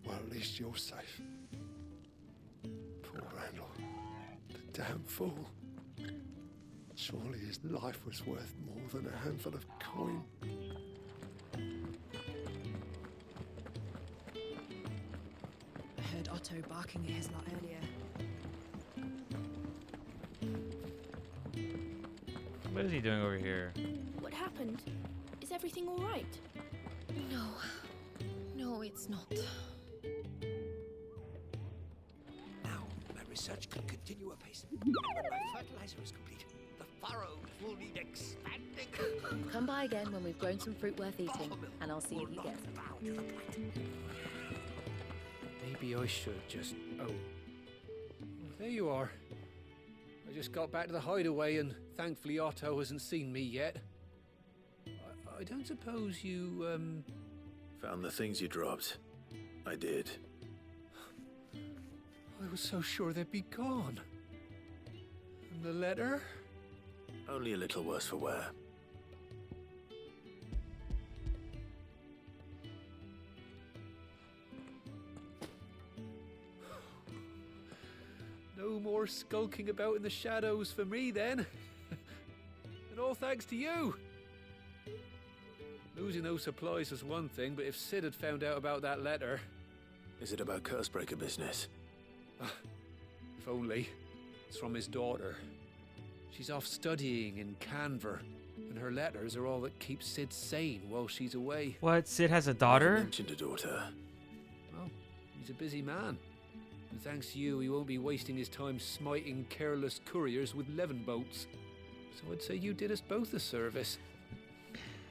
Well, at least you're safe. Poor Randall. The damn fool. Surely his life was worth more than a handful of coin. I heard Otto barking at his lot earlier. What is he doing over here? What happened? Is everything all right? No. No, it's not. Now, my research can continue apace. And when my fertilizer is complete, the furrows will need expanding. Come by again when we've grown some fruit worth eating, and I'll see if you get some. Maybe I should just... Oh. There you are. I just got back to the hideaway and thankfully Otto hasn't seen me yet. I don't suppose you, Found the things you dropped. I did. I was so sure they'd be gone. And the letter? Only a little worse for wear. No more skulking about in the shadows for me then. And all thanks to you. Losing those supplies was one thing, but if Sid had found out about that letter... Is it about Cursebreaker business? If only. It's from his daughter. She's off studying in Canver, and her letters are all that keeps Sid sane while she's away. What? Sid has a daughter? You mentioned a daughter. Well, he's a busy man. And thanks to you, he won't be wasting his time smiting careless couriers with levin boats. So I'd say you did us both a service.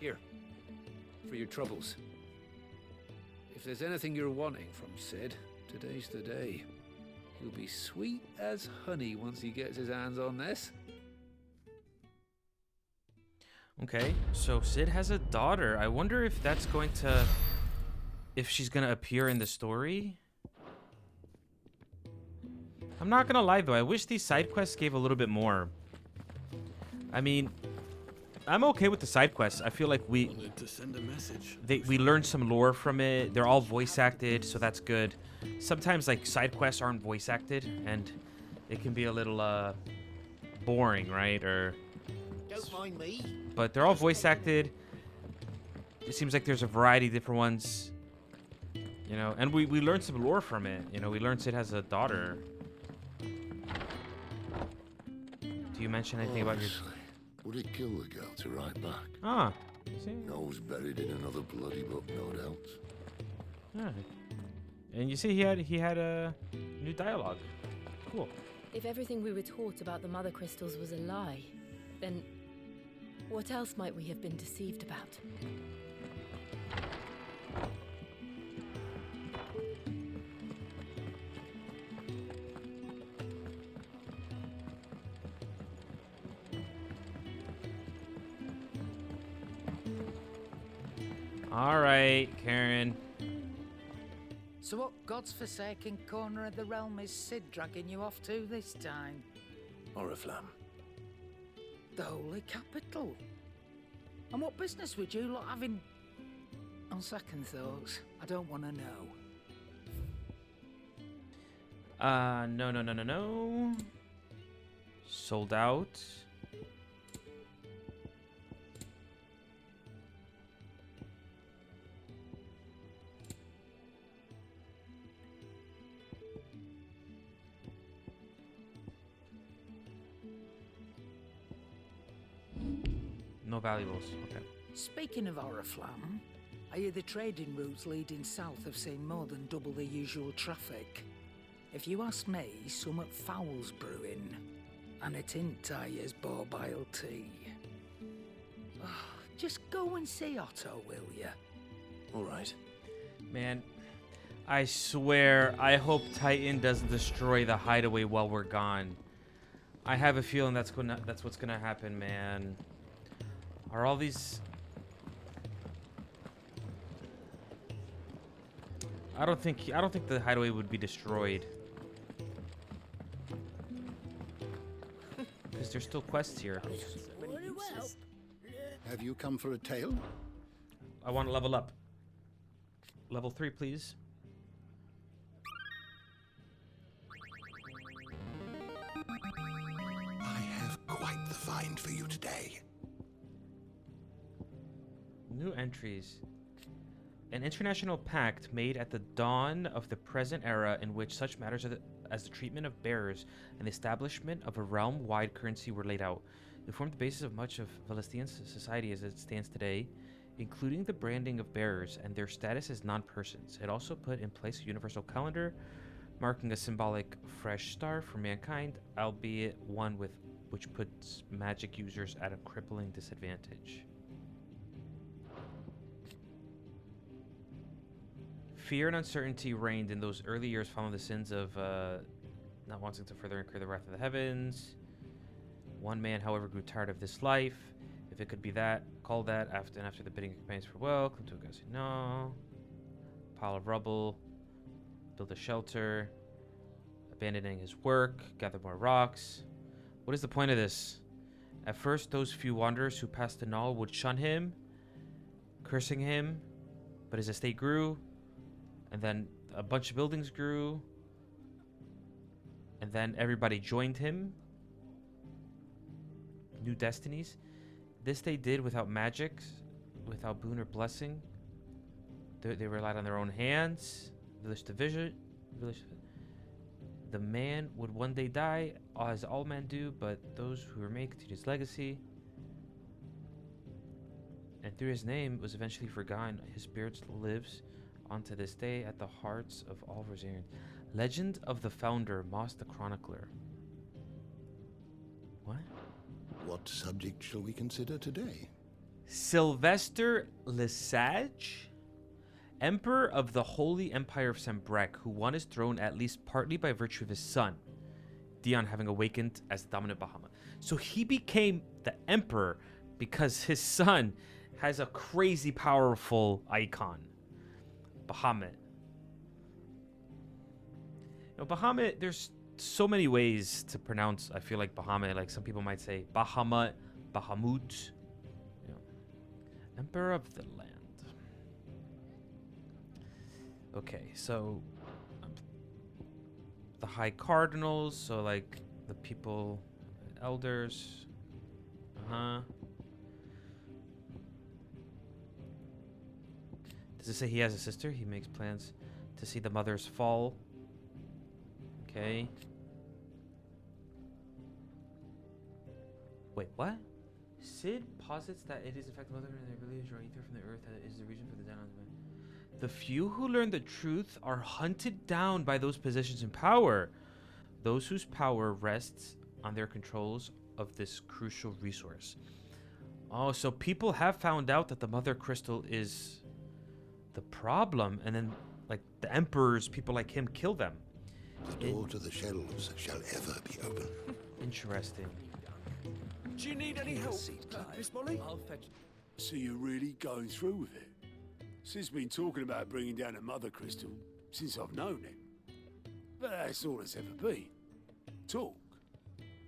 Here, for your troubles. If there's anything you're wanting from Sid, today's the day. He'll be sweet as honey once he gets his hands on this. Okay, so Sid has a daughter. I wonder if that's going to... if she's going to appear in the story. I'm not going to lie, though. I wish these side quests gave a little bit more. I mean, I'm okay with the side quests. I feel like we... Wanted to send a message. we learned some lore from it. They're all voice acted, so that's good. Sometimes, like, side quests aren't voice acted, and it can be a little, boring, right? Or... Don't mind me. But they're all voice acted. It seems like there's a variety of different ones. You know, and we learned some lore from it. You know, we learned Sid has a daughter. Do you mention anything about your... Would it kill the girl to write back? Ah, you see? Nose buried in another bloody book, no doubt. Yeah. And you see, he had a new dialogue. Cool. If everything we were taught about the Mothercrystals was a lie, then what else might we have been deceived about? All right, Karen. So what God's forsaken corner of the realm is Sid dragging you off to this time? Oriflamme. The Holy Capital. And what business would you lot have in... On second thoughts, I don't want to know. No. Sold out. No valuables. Okay. Speaking of Oriflamme, I hear the trading routes leading south have seen more than double the usual traffic. If you ask me, somewhat foul's brewing, and it ain't Tyre's borbile tea. Just go and see Otto, will ya? All right. Man, I swear, I hope Titan doesn't destroy the Hideaway while we're gone. I have a feeling that's what's gonna happen, man. Are all these... I don't think the Hideaway would be destroyed. Because there's still quests here. Have you come for a tale? I want to level up. Level 3, please. I have quite the find for you today. New entries. An international pact made at the dawn of the present era in which such matters as the treatment of bearers and the establishment of a realm-wide currency were laid out. It formed the basis of much of Valestian society as it stands today, including the branding of bearers and their status as non-persons. It also put in place a universal calendar, marking a symbolic fresh start for mankind, albeit one which puts magic users at a crippling disadvantage. Fear and uncertainty reigned in those early years following the sins of not wanting to further incur the wrath of the heavens. One man, however, grew tired of this life, if it could be that, called that, after the bidding of companions farewell, come to a casino, pile of rubble, build a shelter, abandoning his work, gather more rocks. What is the point of this? At first, those few wanderers who passed the knoll would shun him, cursing him, but his estate grew, and then a bunch of buildings grew, and then everybody joined him. New destinies. This they did without magic, without boon or blessing. They relied on their own hands. Village division. The man would one day die, as all men do, but those who remain continued his legacy. And through his name was eventually forgotten. His spirit lives on to this day at the hearts of all Rosarians. Legend of the Founder, Moss the Chronicler. What? What subject shall we consider today? Sylvester Lesage, Emperor of the Holy Empire of Sambrek, who won his throne at least partly by virtue of his son, Dion, having awakened as the dominant Bahamut. So he became the Emperor because his son has a crazy powerful icon, Bahamut. You know, Bahamut, there's so many ways to pronounce, I feel like, Bahamut. Like some people might say Bahamut, Bahamut. You know, Emperor of the land. Okay, so the High Cardinals, so like the people, elders. Does it say he has a sister? He makes plans to see the mothers fall. Okay. Wait, what? Sid posits that it is in fact the mother and their ability to draw ether from the earth that is the reason for the down on the moon. The few who learn the truth are hunted down by those positions in power. Those whose power rests on their controls of this crucial resource. Oh, so people have found out that the Mother Crystal is the problem, and then, like, the emperors, people like him, kill them. The door to the shelves shall ever be open. Interesting. Do you need any help, Miss Molly? I'll fetch. So you're really going through with it? Sid's been talking about bringing down a Mother Crystal since I've known him. But that's all it's ever been. Talk.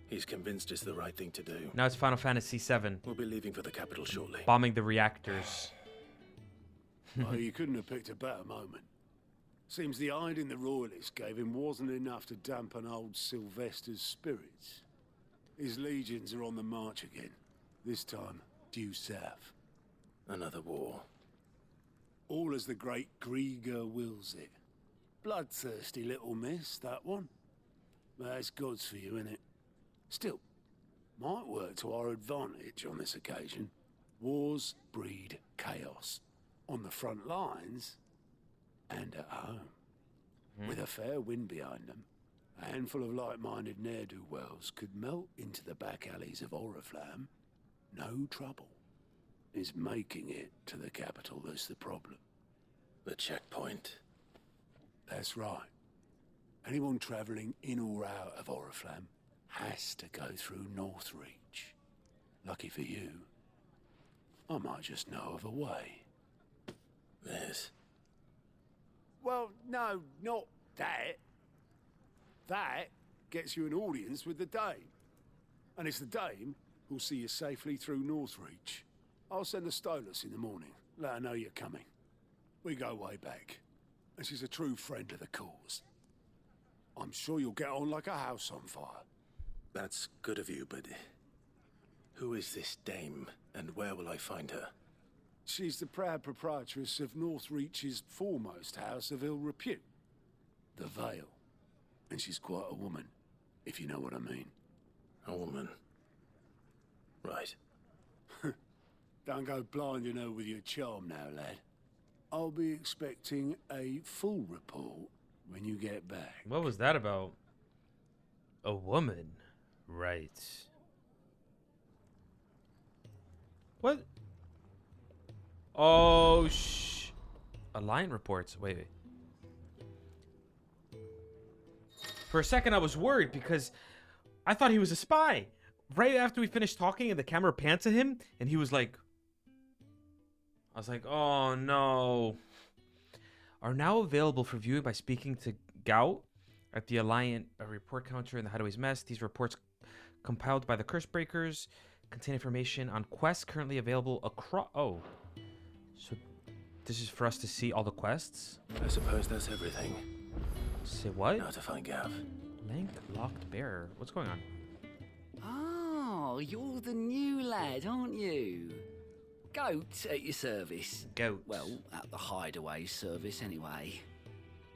He's convinced it's the right thing to do. Now it's Final Fantasy VII. We'll be leaving for the capital shortly. Bombing the reactors. Oh, you couldn't have picked a better moment. Seems the hiding the royalists gave him wasn't enough to dampen old Sylvester's spirits. His legions are on the march again. This time, due south. Another war. All as the great Grieger wills it. Bloodthirsty little miss, that one. That's God's for you, innit? Still, might work to our advantage on this occasion. Wars breed chaos. On the front lines and at home. With a fair wind behind them, a handful of like-minded ne'er-do-wells could melt into the back alleys of Oriflamme. No trouble. It's making it to the capital that's the problem. The checkpoint. That's right. Anyone travelling in or out of Oriflamme has to go through Northreach. Lucky for you, I might just know of a way. This. Well, no, not that. That gets you an audience with the Dame. And it's the Dame who'll see you safely through Northreach. I'll send the Stolas in the morning. Let her know you're coming. We go way back. And she's a true friend of the cause. I'm sure you'll get on like a house on fire. That's good of you, but who is this Dame, and where will I find her? She's the proud proprietress of Northreach's foremost house of ill repute, the Vale. And she's quite a woman, if you know what I mean. A woman. Right. Don't go blinding her with your charm now, lad. I'll be expecting a full report when you get back. What was that about? A woman. Right. What? Oh, Alliant reports. Wait. For a second, I was worried because I thought he was a spy. Right after we finished talking and the camera panned to him, and he was like... I was like, oh, no. Are now available for viewing by speaking to Gout at the Alliant report counter in the Hideaway's mess. These reports, compiled by the Cursebreakers, contain information on quests currently available across... Oh. So this is for us to see all the quests? I suppose that's everything. Say what? Now to find Gav. Length locked bearer. What's going on? Oh, you're the new lad, aren't you? Goat at your service. Goat. Well, at the Hideaway service anyway.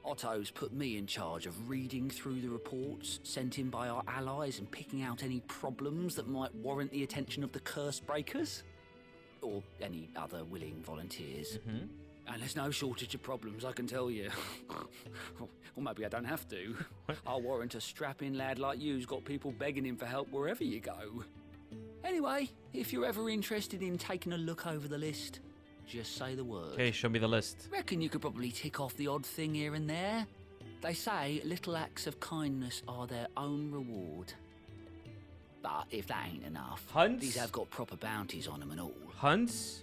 Otto's put me in charge of reading through the reports sent in by our allies and picking out any problems that might warrant the attention of the Cursebreakers. Or any other willing volunteers. Mm-hmm. And there's no shortage of problems, I can tell you. Or maybe I don't have to. I'll warrant a strapping lad like you's got people begging him for help wherever you go. Anyway, if you're ever interested in taking a look over the list, just say the word. Okay, show me the list. Reckon you could probably tick off the odd thing here and there. They say little acts of kindness are their own reward. But if that ain't enough, Hunts? These have got proper bounties on them and all. Hunts?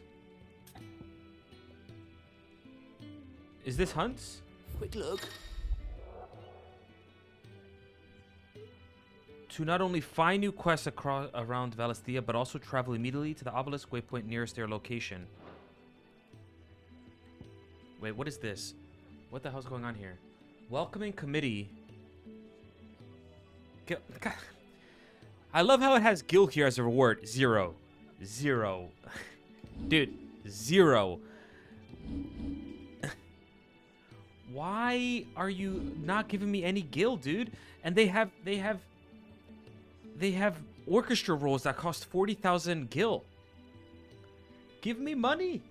Is this Hunts? Quick look. To not only find new quests around Valisthea, but also travel immediately to the obelisk waypoint nearest their location. Wait, what is this? What the hell's going on here? Welcoming committee. God. I love how it has guild here as a reward. 0. 0. Dude, 0. Why are you not giving me any guild, dude? And they have orchestra rolls that cost 40,000 gil. Give me money.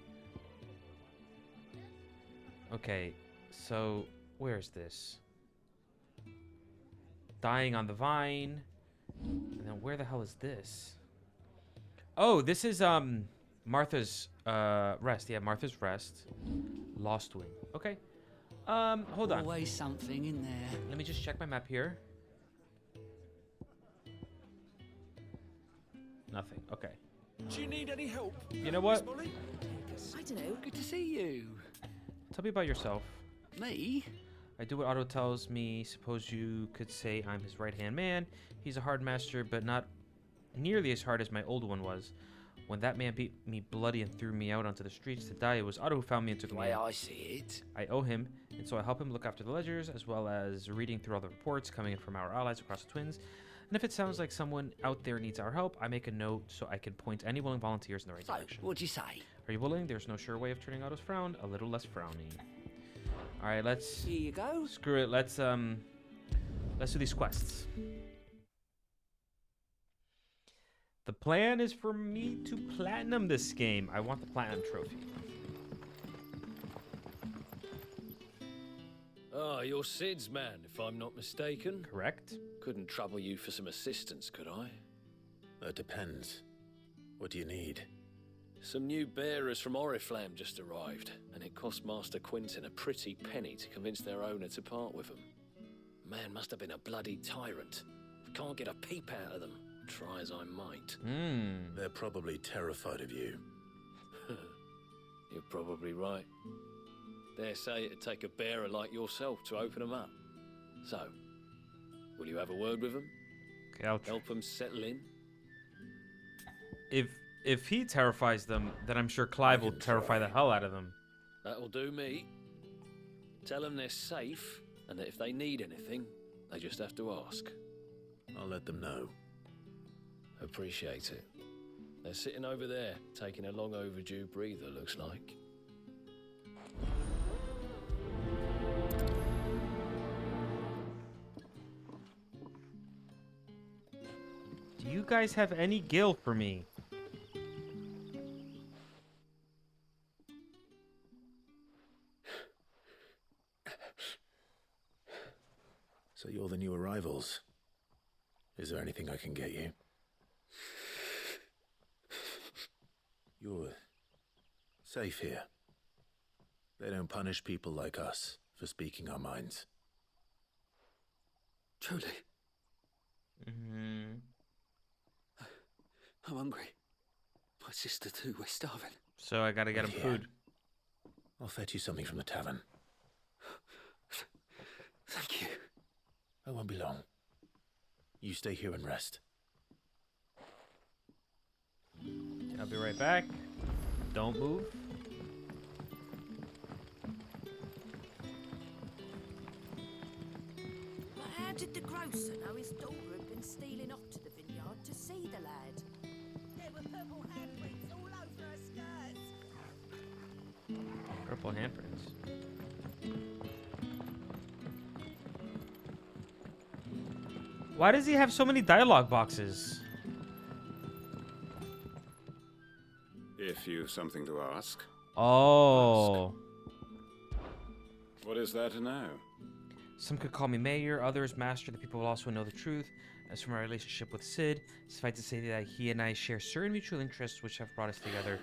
Okay, so where's this? Dying on the Vine. And then where the hell is this? Oh, this is Martha's Rest. Yeah, Martha's Rest. Lost Wing. Okay. Hold on. Always something in there. Let me just check my map here. Nothing. Okay. Do you need any help? You know what? I don't know. Good to see you. Tell me about yourself. Me? I do what Otto tells me. Suppose you could say I'm his right-hand man. He's a hard master, but not nearly as hard as my old one was. When that man beat me bloody and threw me out onto the streets to die, it was Otto who found me and took me The way in. I see it. I owe him, and so I help him look after the ledgers, as well as reading through all the reports coming in from our allies across the Twins. And if it sounds like someone out there needs our help, I make a note so I can point any willing volunteers in the right direction. What'd you say? Are you willing? There's no sure way of turning Otto's frown a little less frowning. All right, let's. Here you go. Screw it. Let's do these quests. The plan is for me to platinum this game. I want the platinum trophy. Ah, you're Sid's man, if I'm not mistaken. Correct. Couldn't trouble you for some assistance, could I? That depends. What do you need? Some new bearers from Oriflamme just arrived, and it cost Master Quinton a pretty penny to convince their owner to part with them. Man must have been a bloody tyrant. Can't get a peep out of them, try as I might. They're probably terrified of you. You're probably right. Dare say it'd take a bearer like yourself to open them up. So, will you have a word with them? Okay, I'll help them settle in? If he terrifies them, then I'm sure Clive will terrify the hell out of them. That'll do me. Tell them they're safe, and that if they need anything, they just have to ask. I'll let them know. Appreciate it. They're sitting over there, taking a long overdue breather, looks like. Do you guys have any gil for me? So you're the new arrivals. Is there anything I can get you? You're safe here. They don't punish people like us for speaking our minds. Truly. I'm hungry. My sister too, we're starving. So I gotta get him food. I'll fetch you something from the tavern. Thank you. I won't be long. You stay here and rest. I'll be right back. Don't move. But how did the grocer know his daughter had been stealing off to the vineyard to see the lad? There were purple handprints all over her skirts. Purple handprints. Why does he have so many dialogue boxes? If you've something to ask. Oh. Ask. What is there to know? Some could call me mayor, others master. The people will also know the truth. As for my relationship with Sid, suffice to say that he and I share certain mutual interests which have brought us together.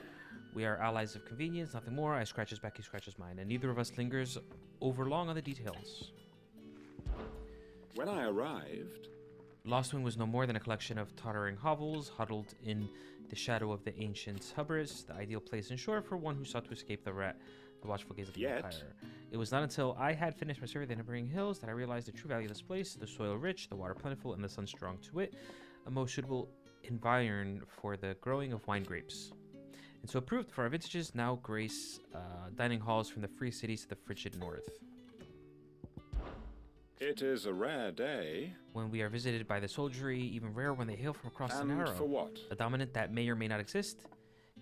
We are allies of convenience, nothing more. I scratch his back, he scratches mine, and neither of us lingers over long on the details. When I arrived... Lostwing was no more than a collection of tottering hovels huddled in the shadow of the ancient hubris, the ideal place in short for one who sought to escape the watchful gaze of the empire. It was not until I had finished my survey of the neighboring hills that I realized the true value of this place, the soil rich, the water plentiful, and the sun strong to it, a most suitable environment for the growing of wine grapes. And so it proved, for our vintages now grace dining halls from the free cities to the frigid north. It is a rare day. When we are visited by the soldiery, even rare when they hail from across the And narrow. for what? A dominant that may or may not exist.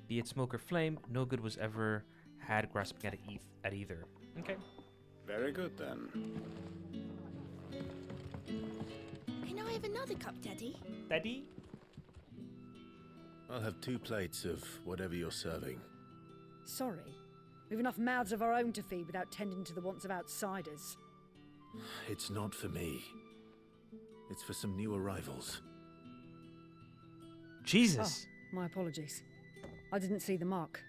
Be it smoke or flame, no good was ever had grasping at either. Okay. Very good, then. Can I have another cup, Daddy? Daddy? I'll have 2 plates of whatever you're serving. Sorry. We've enough mouths of our own to feed without tending to the wants of outsiders. It's not for me. It's for some new arrivals. Jesus. Oh, my apologies. I didn't see the mark.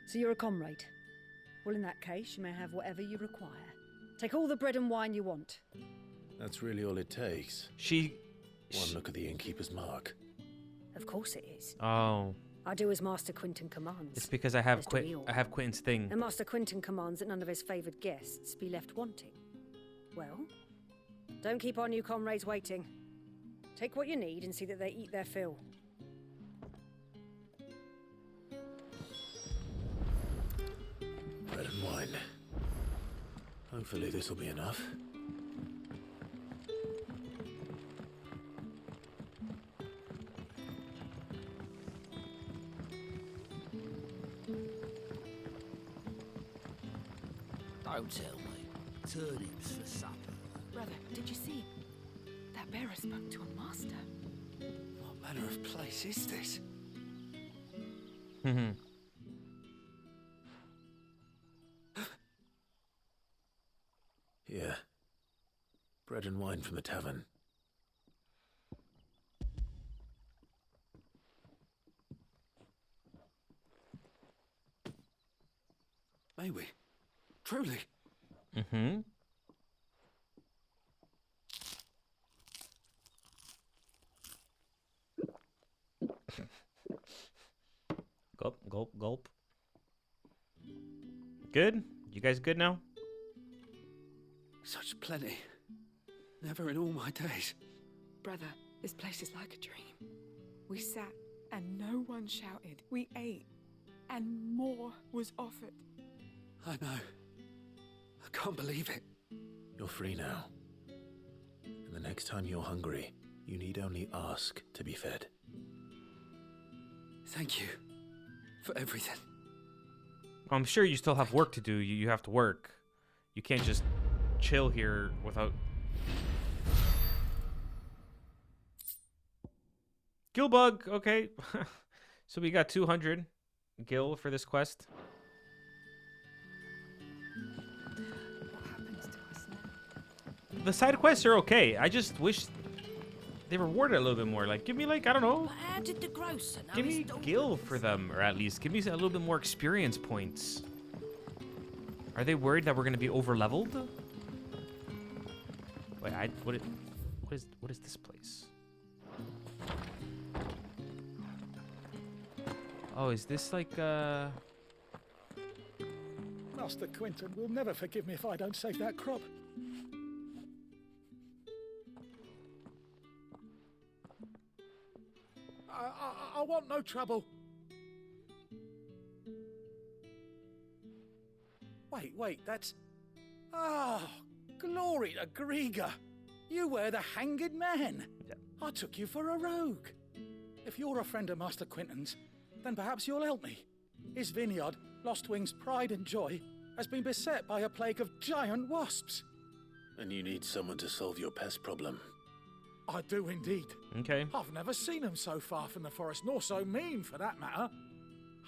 So you're a comrade. Well, in that case, you may have whatever you require. Take all the bread and wine you want. That's really all it takes. One look at the innkeeper's mark. Of course it is. Oh. I do as Master Quinton commands. It's because I have As do we all. Quentin's thing. And Master Quinton commands that none of his favoured guests be left wanting. Well, don't keep our new comrades waiting. Take what you need and see that they eat their fill. Bread and wine. Hopefully this will be enough. Don't tell me. Turnips for supper. Brother, did you see? That bearer spoke to a master. What manner of place is this? Here. Bread and wine from the tavern. May we? Truly? Mm-hmm. Gulp, gulp, gulp. Good? You guys good now? Such plenty. Never in all my days. Brother, this place is like a dream. We sat and no one shouted. We ate and more was offered. I know. I can't believe it. You're free now. And the next time you're hungry, you need only ask to be fed. Thank you for everything. I'm sure you still have work to do. You have to work. You can't just chill here without... Gilbug, okay. So we got 200 gil for this quest. The side quests are okay. I just wish they rewarded a little bit more. Like, give me, like, I don't know. How did the grocer know Give me his daughter gil was- for them, or at least give me a little bit more experience points. Are they worried that we're gonna be over leveled? Wait, what is this place? Oh, is this like Master Quinton will never forgive me if I don't save that crop. I want no trouble. Wait, that's... Ah, glory to Grieger. You were the hanged man. Yep. I took you for a rogue. If you're a friend of Master Quinton's, then perhaps you'll help me. His vineyard, Lostwing's pride and joy, has been beset by a plague of giant wasps. And you need someone to solve your pest problem. I do indeed. Okay. I've never seen them so far from the forest, nor so mean for that matter.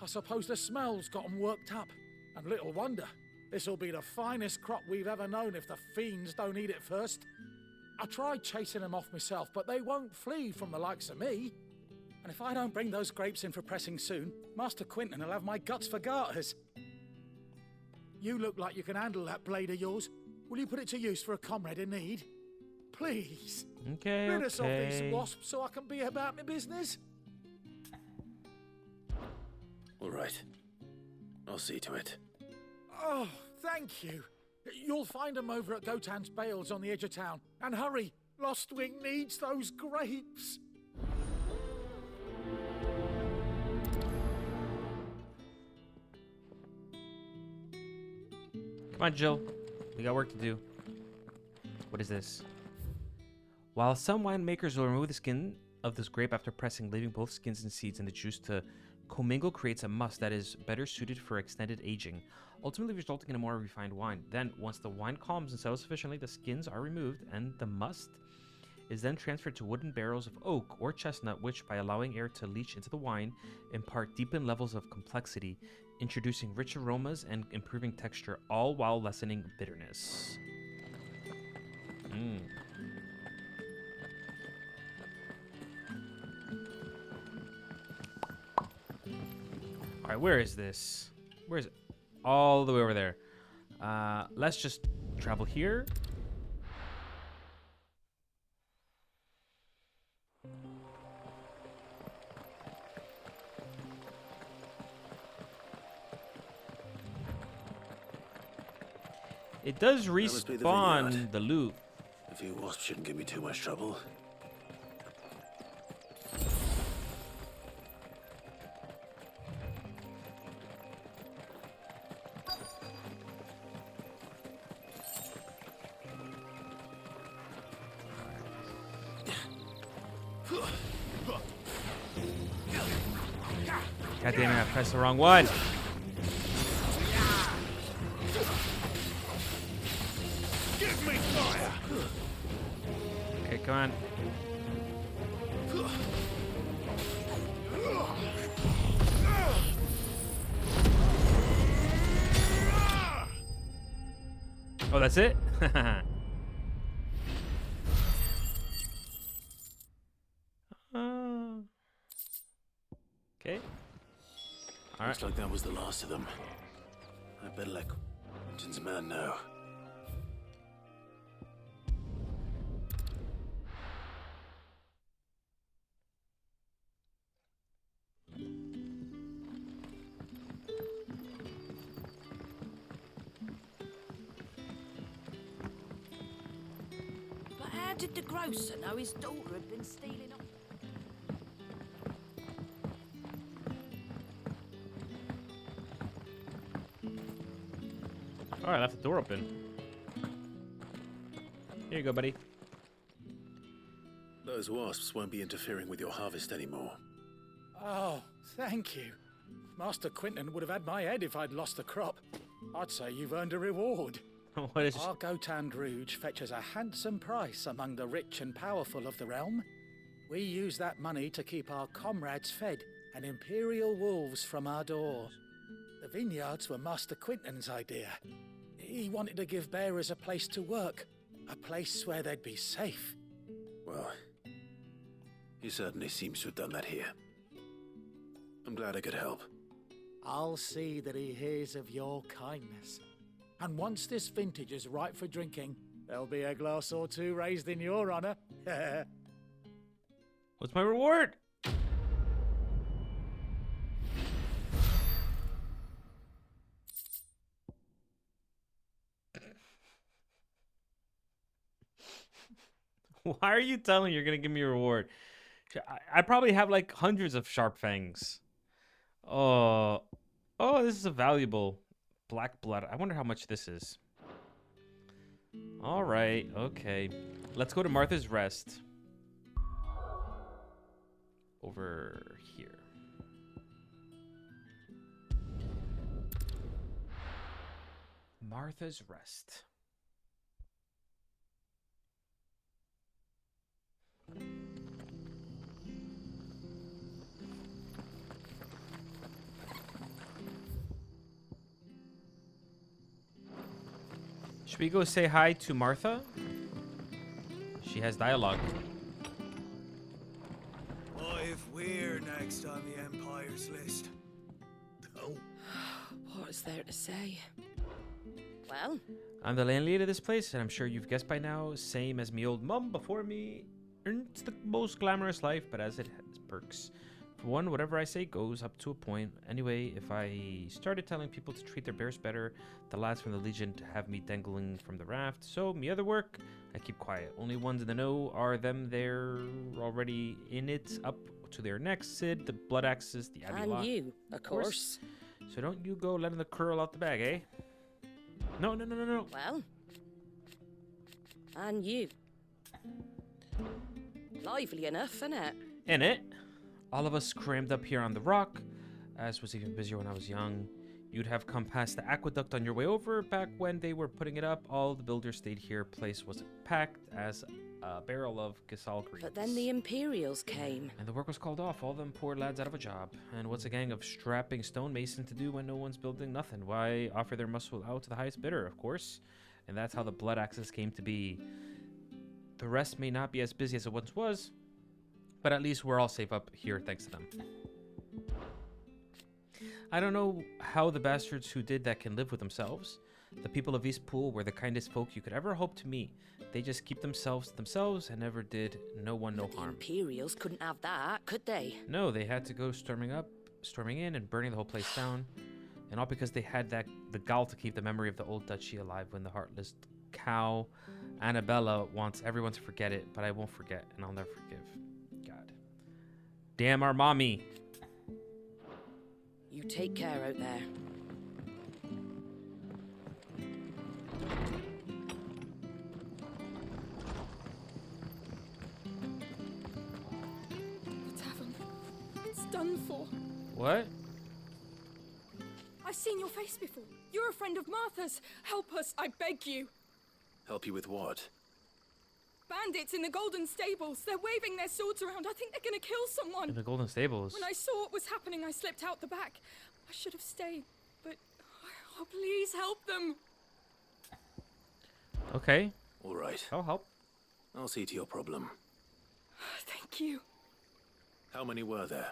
I suppose the smell's got 'em worked up. And little wonder. This'll be the finest crop we've ever known if the fiends don't eat it first. I tried chasing them off myself, but they won't flee from the likes of me. And if I don't bring those grapes in for pressing soon, Master Quinton will have my guts for garters. You look like you can handle that blade of yours. Will you put it to use for a comrade in need? Please. Okay, Rid us of okay. these wasps so I can be about my business. All right. I'll see to it. Oh, thank you. You'll find them over at Gotan's Bales on the edge of town. And hurry, Lostwing needs those grapes. Come on, Jill. We got work to do. What is this? While some winemakers will remove the skin of this grape after pressing, leaving both skins and seeds in the juice to commingle creates a must that is better suited for extended aging, ultimately resulting in a more refined wine. Then, once the wine calms and settles sufficiently, the skins are removed, and the must is then transferred to wooden barrels of oak or chestnut, which, by allowing air to leach into the wine, impart deepened levels of complexity, introducing rich aromas and improving texture, all while lessening bitterness. All right, where is this? Where is it? All the way over there. Let's just travel here. It does must be the respawn vineyard. the loot. A few wasps shouldn't give me too much trouble. God damn it, I pressed the wrong one. Give me fire! Okay, come on. Oh, that's it? Okay. All right. Looks like that was the last of them. I better let Quentin's man know. But how did the grocer know his daughter had been stealing off? All right, I left the door open. Here you go, buddy. Those wasps won't be interfering with your harvest anymore. Oh, thank you. Master Quentin would have had my head if I'd lost the crop. I'd say you've earned a reward. What is... Our Gotand Rouge fetches a handsome price among the rich and powerful of the realm. We use that money to keep our comrades fed and imperial wolves from our door. The vineyards were Master Quentin's idea. He wanted to give bearers a place to work, a place where they'd be safe. Well, he certainly seems to have done that here. I'm glad I could help. I'll see that he hears of your kindness. And once this vintage is ripe for drinking, there'll be a glass or two raised in your honor. What's my reward? Why are you telling me you're gonna give me a reward? I probably have like hundreds of sharp fangs. Oh, this is a valuable black blood. I wonder how much this is. All right, okay. Let's go to Martha's Rest. Over here. Martha's Rest. Should we go say hi to Martha? She has dialogue. What if we're next on the Empire's list? Oh. What is there to say? Well, I'm the landlady of this place, and I'm sure you've guessed by now, same as me old mum before me, earns the most glamorous life, but as it has perks. For one, whatever I say goes up to a point. Anyway, if I started telling people to treat their bears better, the lads from the Legion to have me dangling from the raft. So, me other work, I keep quiet. Only ones in the know are them they're already in it, up to their necks, Sid, the blood axes, the abbey lot. and you, of course. So don't you go letting the curl out the bag, eh? No. Well, and you. Lively enough, innit? In it. All of us crammed up here on the rock. As was even busier when I was young. You'd have come past the aqueduct on your way over. Back when they were putting it up, all the builders stayed here. Place was packed as a barrel of Gisal greens. But then the Imperials came. And the work was called off. All them poor lads out of a job. And what's a gang of strapping stonemasons to do when no one's building nothing? Why, offer their muscle out to the highest bidder, of course. And that's how the blood axes came to be. The rest may not be as busy as it once was, but at least we're all safe up here thanks to them. I don't know how the bastards who did that can live with themselves. The people of Eastpool were the kindest folk you could ever hope to meet. They just keep themselves to themselves and never did no one no harm. The Imperials couldn't have that, could they? No, they had to go storming in and burning the whole place down. And all because they had the gall to keep the memory of the old duchy alive when the heartless cow Annabella wants everyone to forget it, but I won't forget and I'll never forgive. God. Damn our mommy. You take care out there. The tavern. It's done for. What? I've seen your face before. You're a friend of Martha's. Help us, I beg you. Help you with what? Bandits in the Golden Stables. They're waving their swords around. I think they're gonna kill someone. In the Golden Stables? When I saw what was happening, I slipped out the back. I should have stayed, but... Oh, please help them. Okay. All right. I'll help. I'll see to your problem. Thank you. How many were there?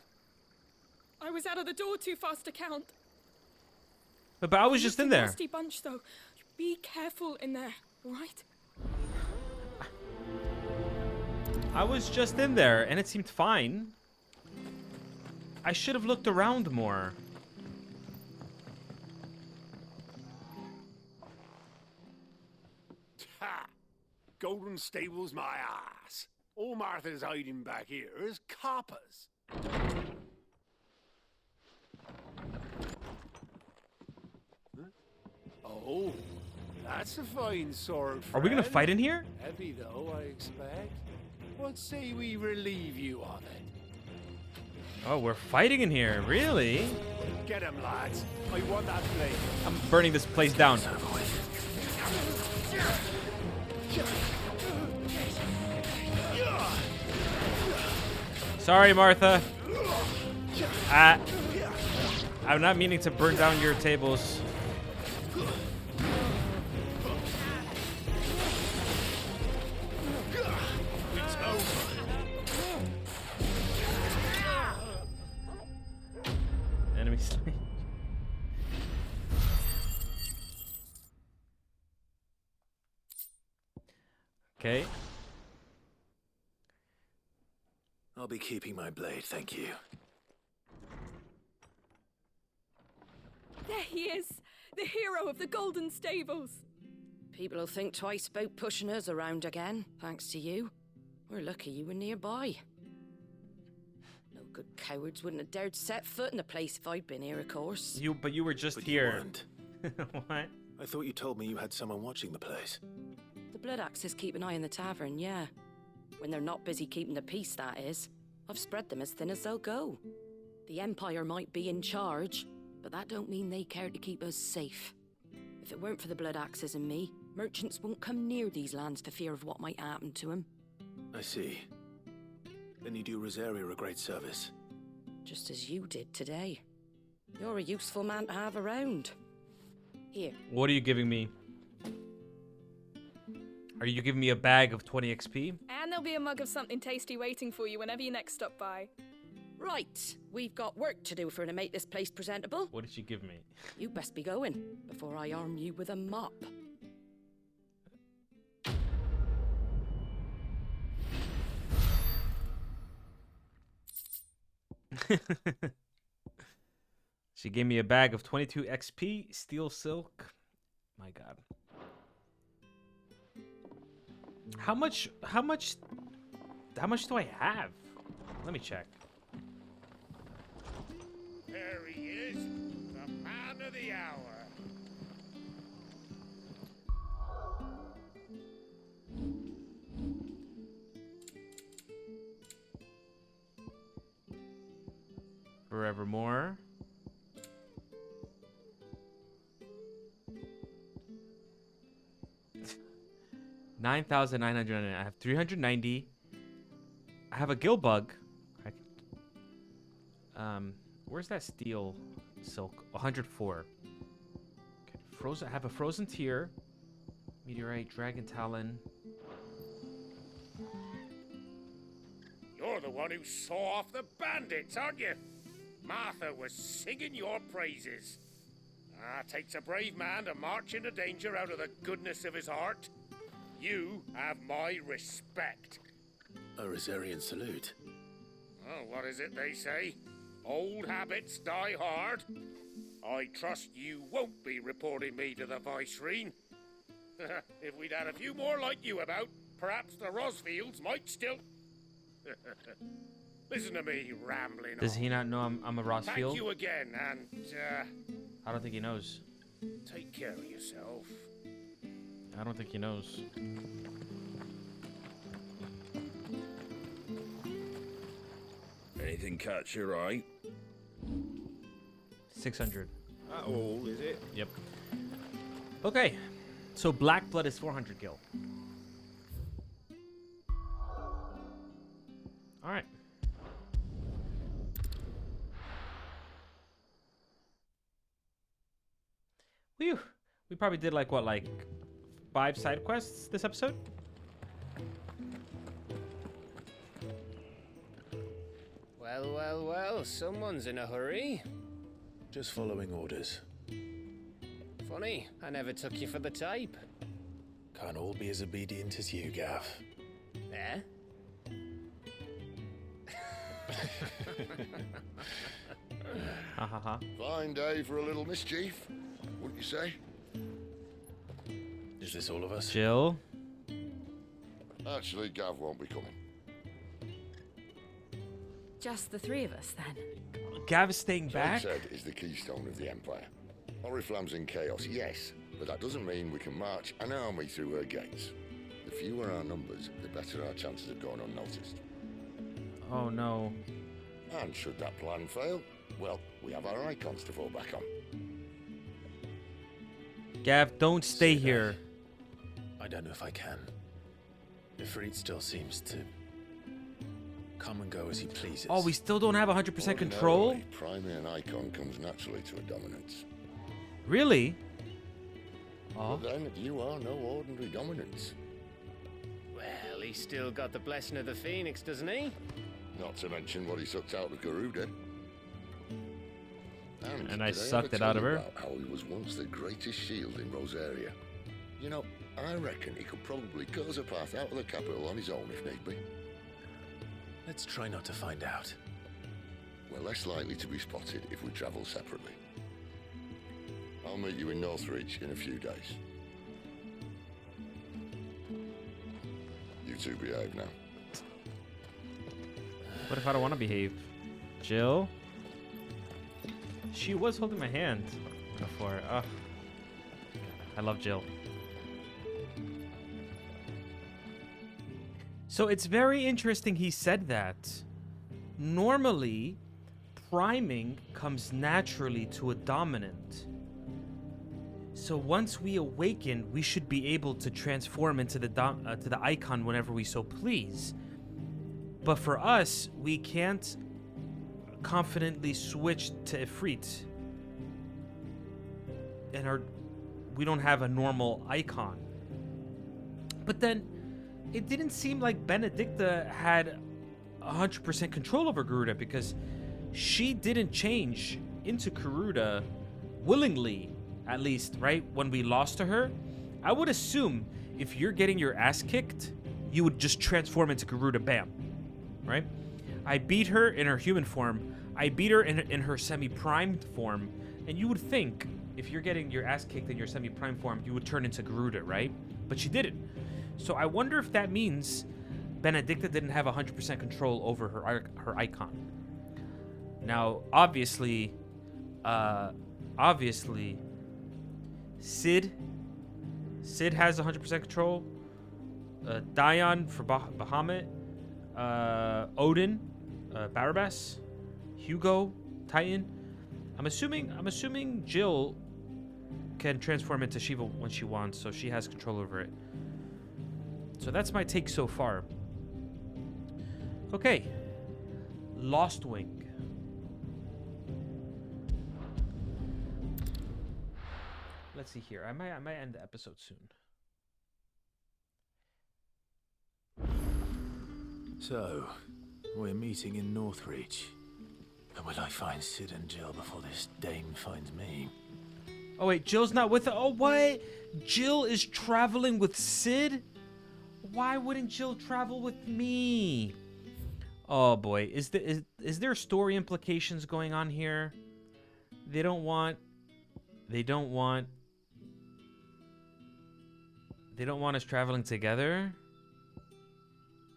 I was out of the door too fast to count. But I was just in there. Nasty bunch, though. Be careful in there, all right? I was just in there, and it seemed fine. I should have looked around more. Ha! Golden Stables, my ass. All Martha's hiding back here is coppers. Oh, that's a fine sword. Are we gonna friend. fight in here? Heavy though, I expect. What say we relieve you of it? Oh, we're fighting in here. Really? Get him, lads. I want that blade. I'm burning this place down. Sorry, Martha. I'm not meaning to burn down your tables. Enemy slain. Okay. I'll be keeping my blade, thank you. There he is, the hero of the Golden Stables. People will think twice about pushing us around again, thanks to you. We're lucky you were nearby. No good cowards wouldn't have dared set foot in the place if I'd been here, of course. But you were just But here. You weren't. What? I thought you told me you had someone watching the place. The Blood Axes keep an eye on the tavern, yeah. When they're not busy keeping the peace, that is. I've spread them as thin as they'll go. The Empire might be in charge, but that don't mean they care to keep us safe. If it weren't for the Blood Axes and me, merchants won't come near these lands for fear of what might happen to them. I see. Then you do Rosaria a great service. Just as you did today. You're a useful man to have around. Here. What are you giving me? Are you giving me a bag of 20 XP? And there'll be a mug of something tasty waiting for you whenever you next stop by. Right, we've got work to do for to make this place presentable. What did you give me? You best be going before I arm you with a mop. She gave me a bag of 22 XP, steel silk. My God. How much do I have? Let me check. There he is, the man of the hour. Forevermore. $9,999. I have 390. I have a gill bug. Where's that steel silk? 104. Okay, frozen. I have a frozen tear. Meteorite, dragon talon. You're the one who saw off the bandits, aren't you? Martha was singing your praises. Takes a brave man to march into danger out of the goodness of his heart. You have my respect. A Rosarian salute. Oh, what is it they say? Old habits die hard. I trust you won't be reporting me to the Viceroy. If we'd had a few more like you about, perhaps the Rosfields might still... Listen to me rambling Does on. he not know I'm a Rossfield? Thank you again, and I don't think he knows. take care of yourself. I don't think he knows. Anything catch your eye? 600. That all, is it? Yep. Okay. So black blood is 400 gil. All right. We probably did like what, like 5 side quests this episode. Well, well, well, someone's in a hurry. Just following orders. Funny, I never took you for the type. Can't all be as obedient as you, Gav. Eh? Fine day for a little mischief, wouldn't you say? Is this all of us? Jill? Actually, Gav won't be coming. Just the 3 of us, then. Gav is staying back? Said is the keystone of the Empire. Oriflamme's in chaos, yes, but that doesn't mean we can march an army through her gates. The fewer our numbers, the better our chances of going unnoticed. Oh no. And should that plan fail, well, we have our icons to fall back on. Gav, don't stay here. I don't know if I can. Ifrit still seems to come and go as he pleases. Oh, we still don't have 100% control? Ordinarily, priming an icon comes naturally to a dominance. Really? But then you are no ordinary dominance. Well, he's still got the blessing of the Phoenix, doesn't he? Not to mention what he sucked out of Garuda. And I did sucked ever it tell out of you her? about how he was once the greatest shield in Rosaria. You know, I reckon he could probably cause a path out of the capital on his own if need be. Let's try not to find out. We're less likely to be spotted if we travel separately. I'll meet you in Northreach in a few days. You two behave now. What if I don't want to behave? Jill? She was holding my hand before. Ugh. I love Jill. So it's very interesting he said that. Normally, priming comes naturally to a dominant. So once we awaken, we should be able to transform into the icon whenever we so please. But for us, we can't confidently switch to Ifrit. And we don't have a normal icon. But then, it didn't seem like Benedicta had 100% control over Garuda, because she didn't change into Garuda willingly, at least, right? When we lost to her, I would assume if you're getting your ass kicked, you would just transform into Garuda, bam, right? I beat her in her human form. I beat her in her semi-primed form, and you would think if you're getting your ass kicked in your semi-primed form, you would turn into Garuda, right? But she didn't. So I wonder if that means Benedicta didn't have 100% control over her icon. Now, obviously, Sid has 100% control. Dion for Bahamut. Odin, Barabbas, Hugo, Titan. I'm assuming Jill can transform into Shiva when she wants, so she has control over it. So that's my take so far. Okay. Lost Wing. Let's see here. I might end the episode soon. So, we're meeting in Northreach. And will I find Sid and Jill before this dame finds me? Oh wait, Jill's not with her. Oh what? Jill is traveling with Sid? Why wouldn't Jill travel with me? Oh boy, is there story implications going on here? They don't want us traveling together?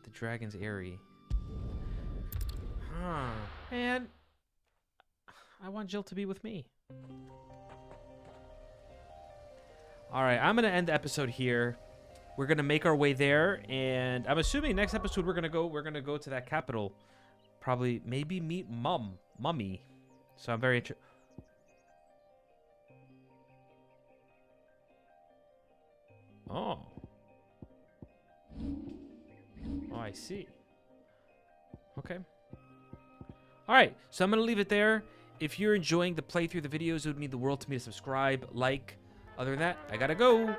The dragon's airy. Huh. Man, I want Jill to be with me. All right, I'm gonna end the episode here. We're gonna make our way there, and I'm assuming next episode we're gonna go to that capital, probably maybe meet Mummy. So I'm very interested. Oh, I see. Okay. All right, so I'm gonna leave it there. If you're enjoying the playthrough of the videos, it would mean the world to me to subscribe, like. Other than that, I gotta go.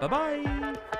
Bye-bye.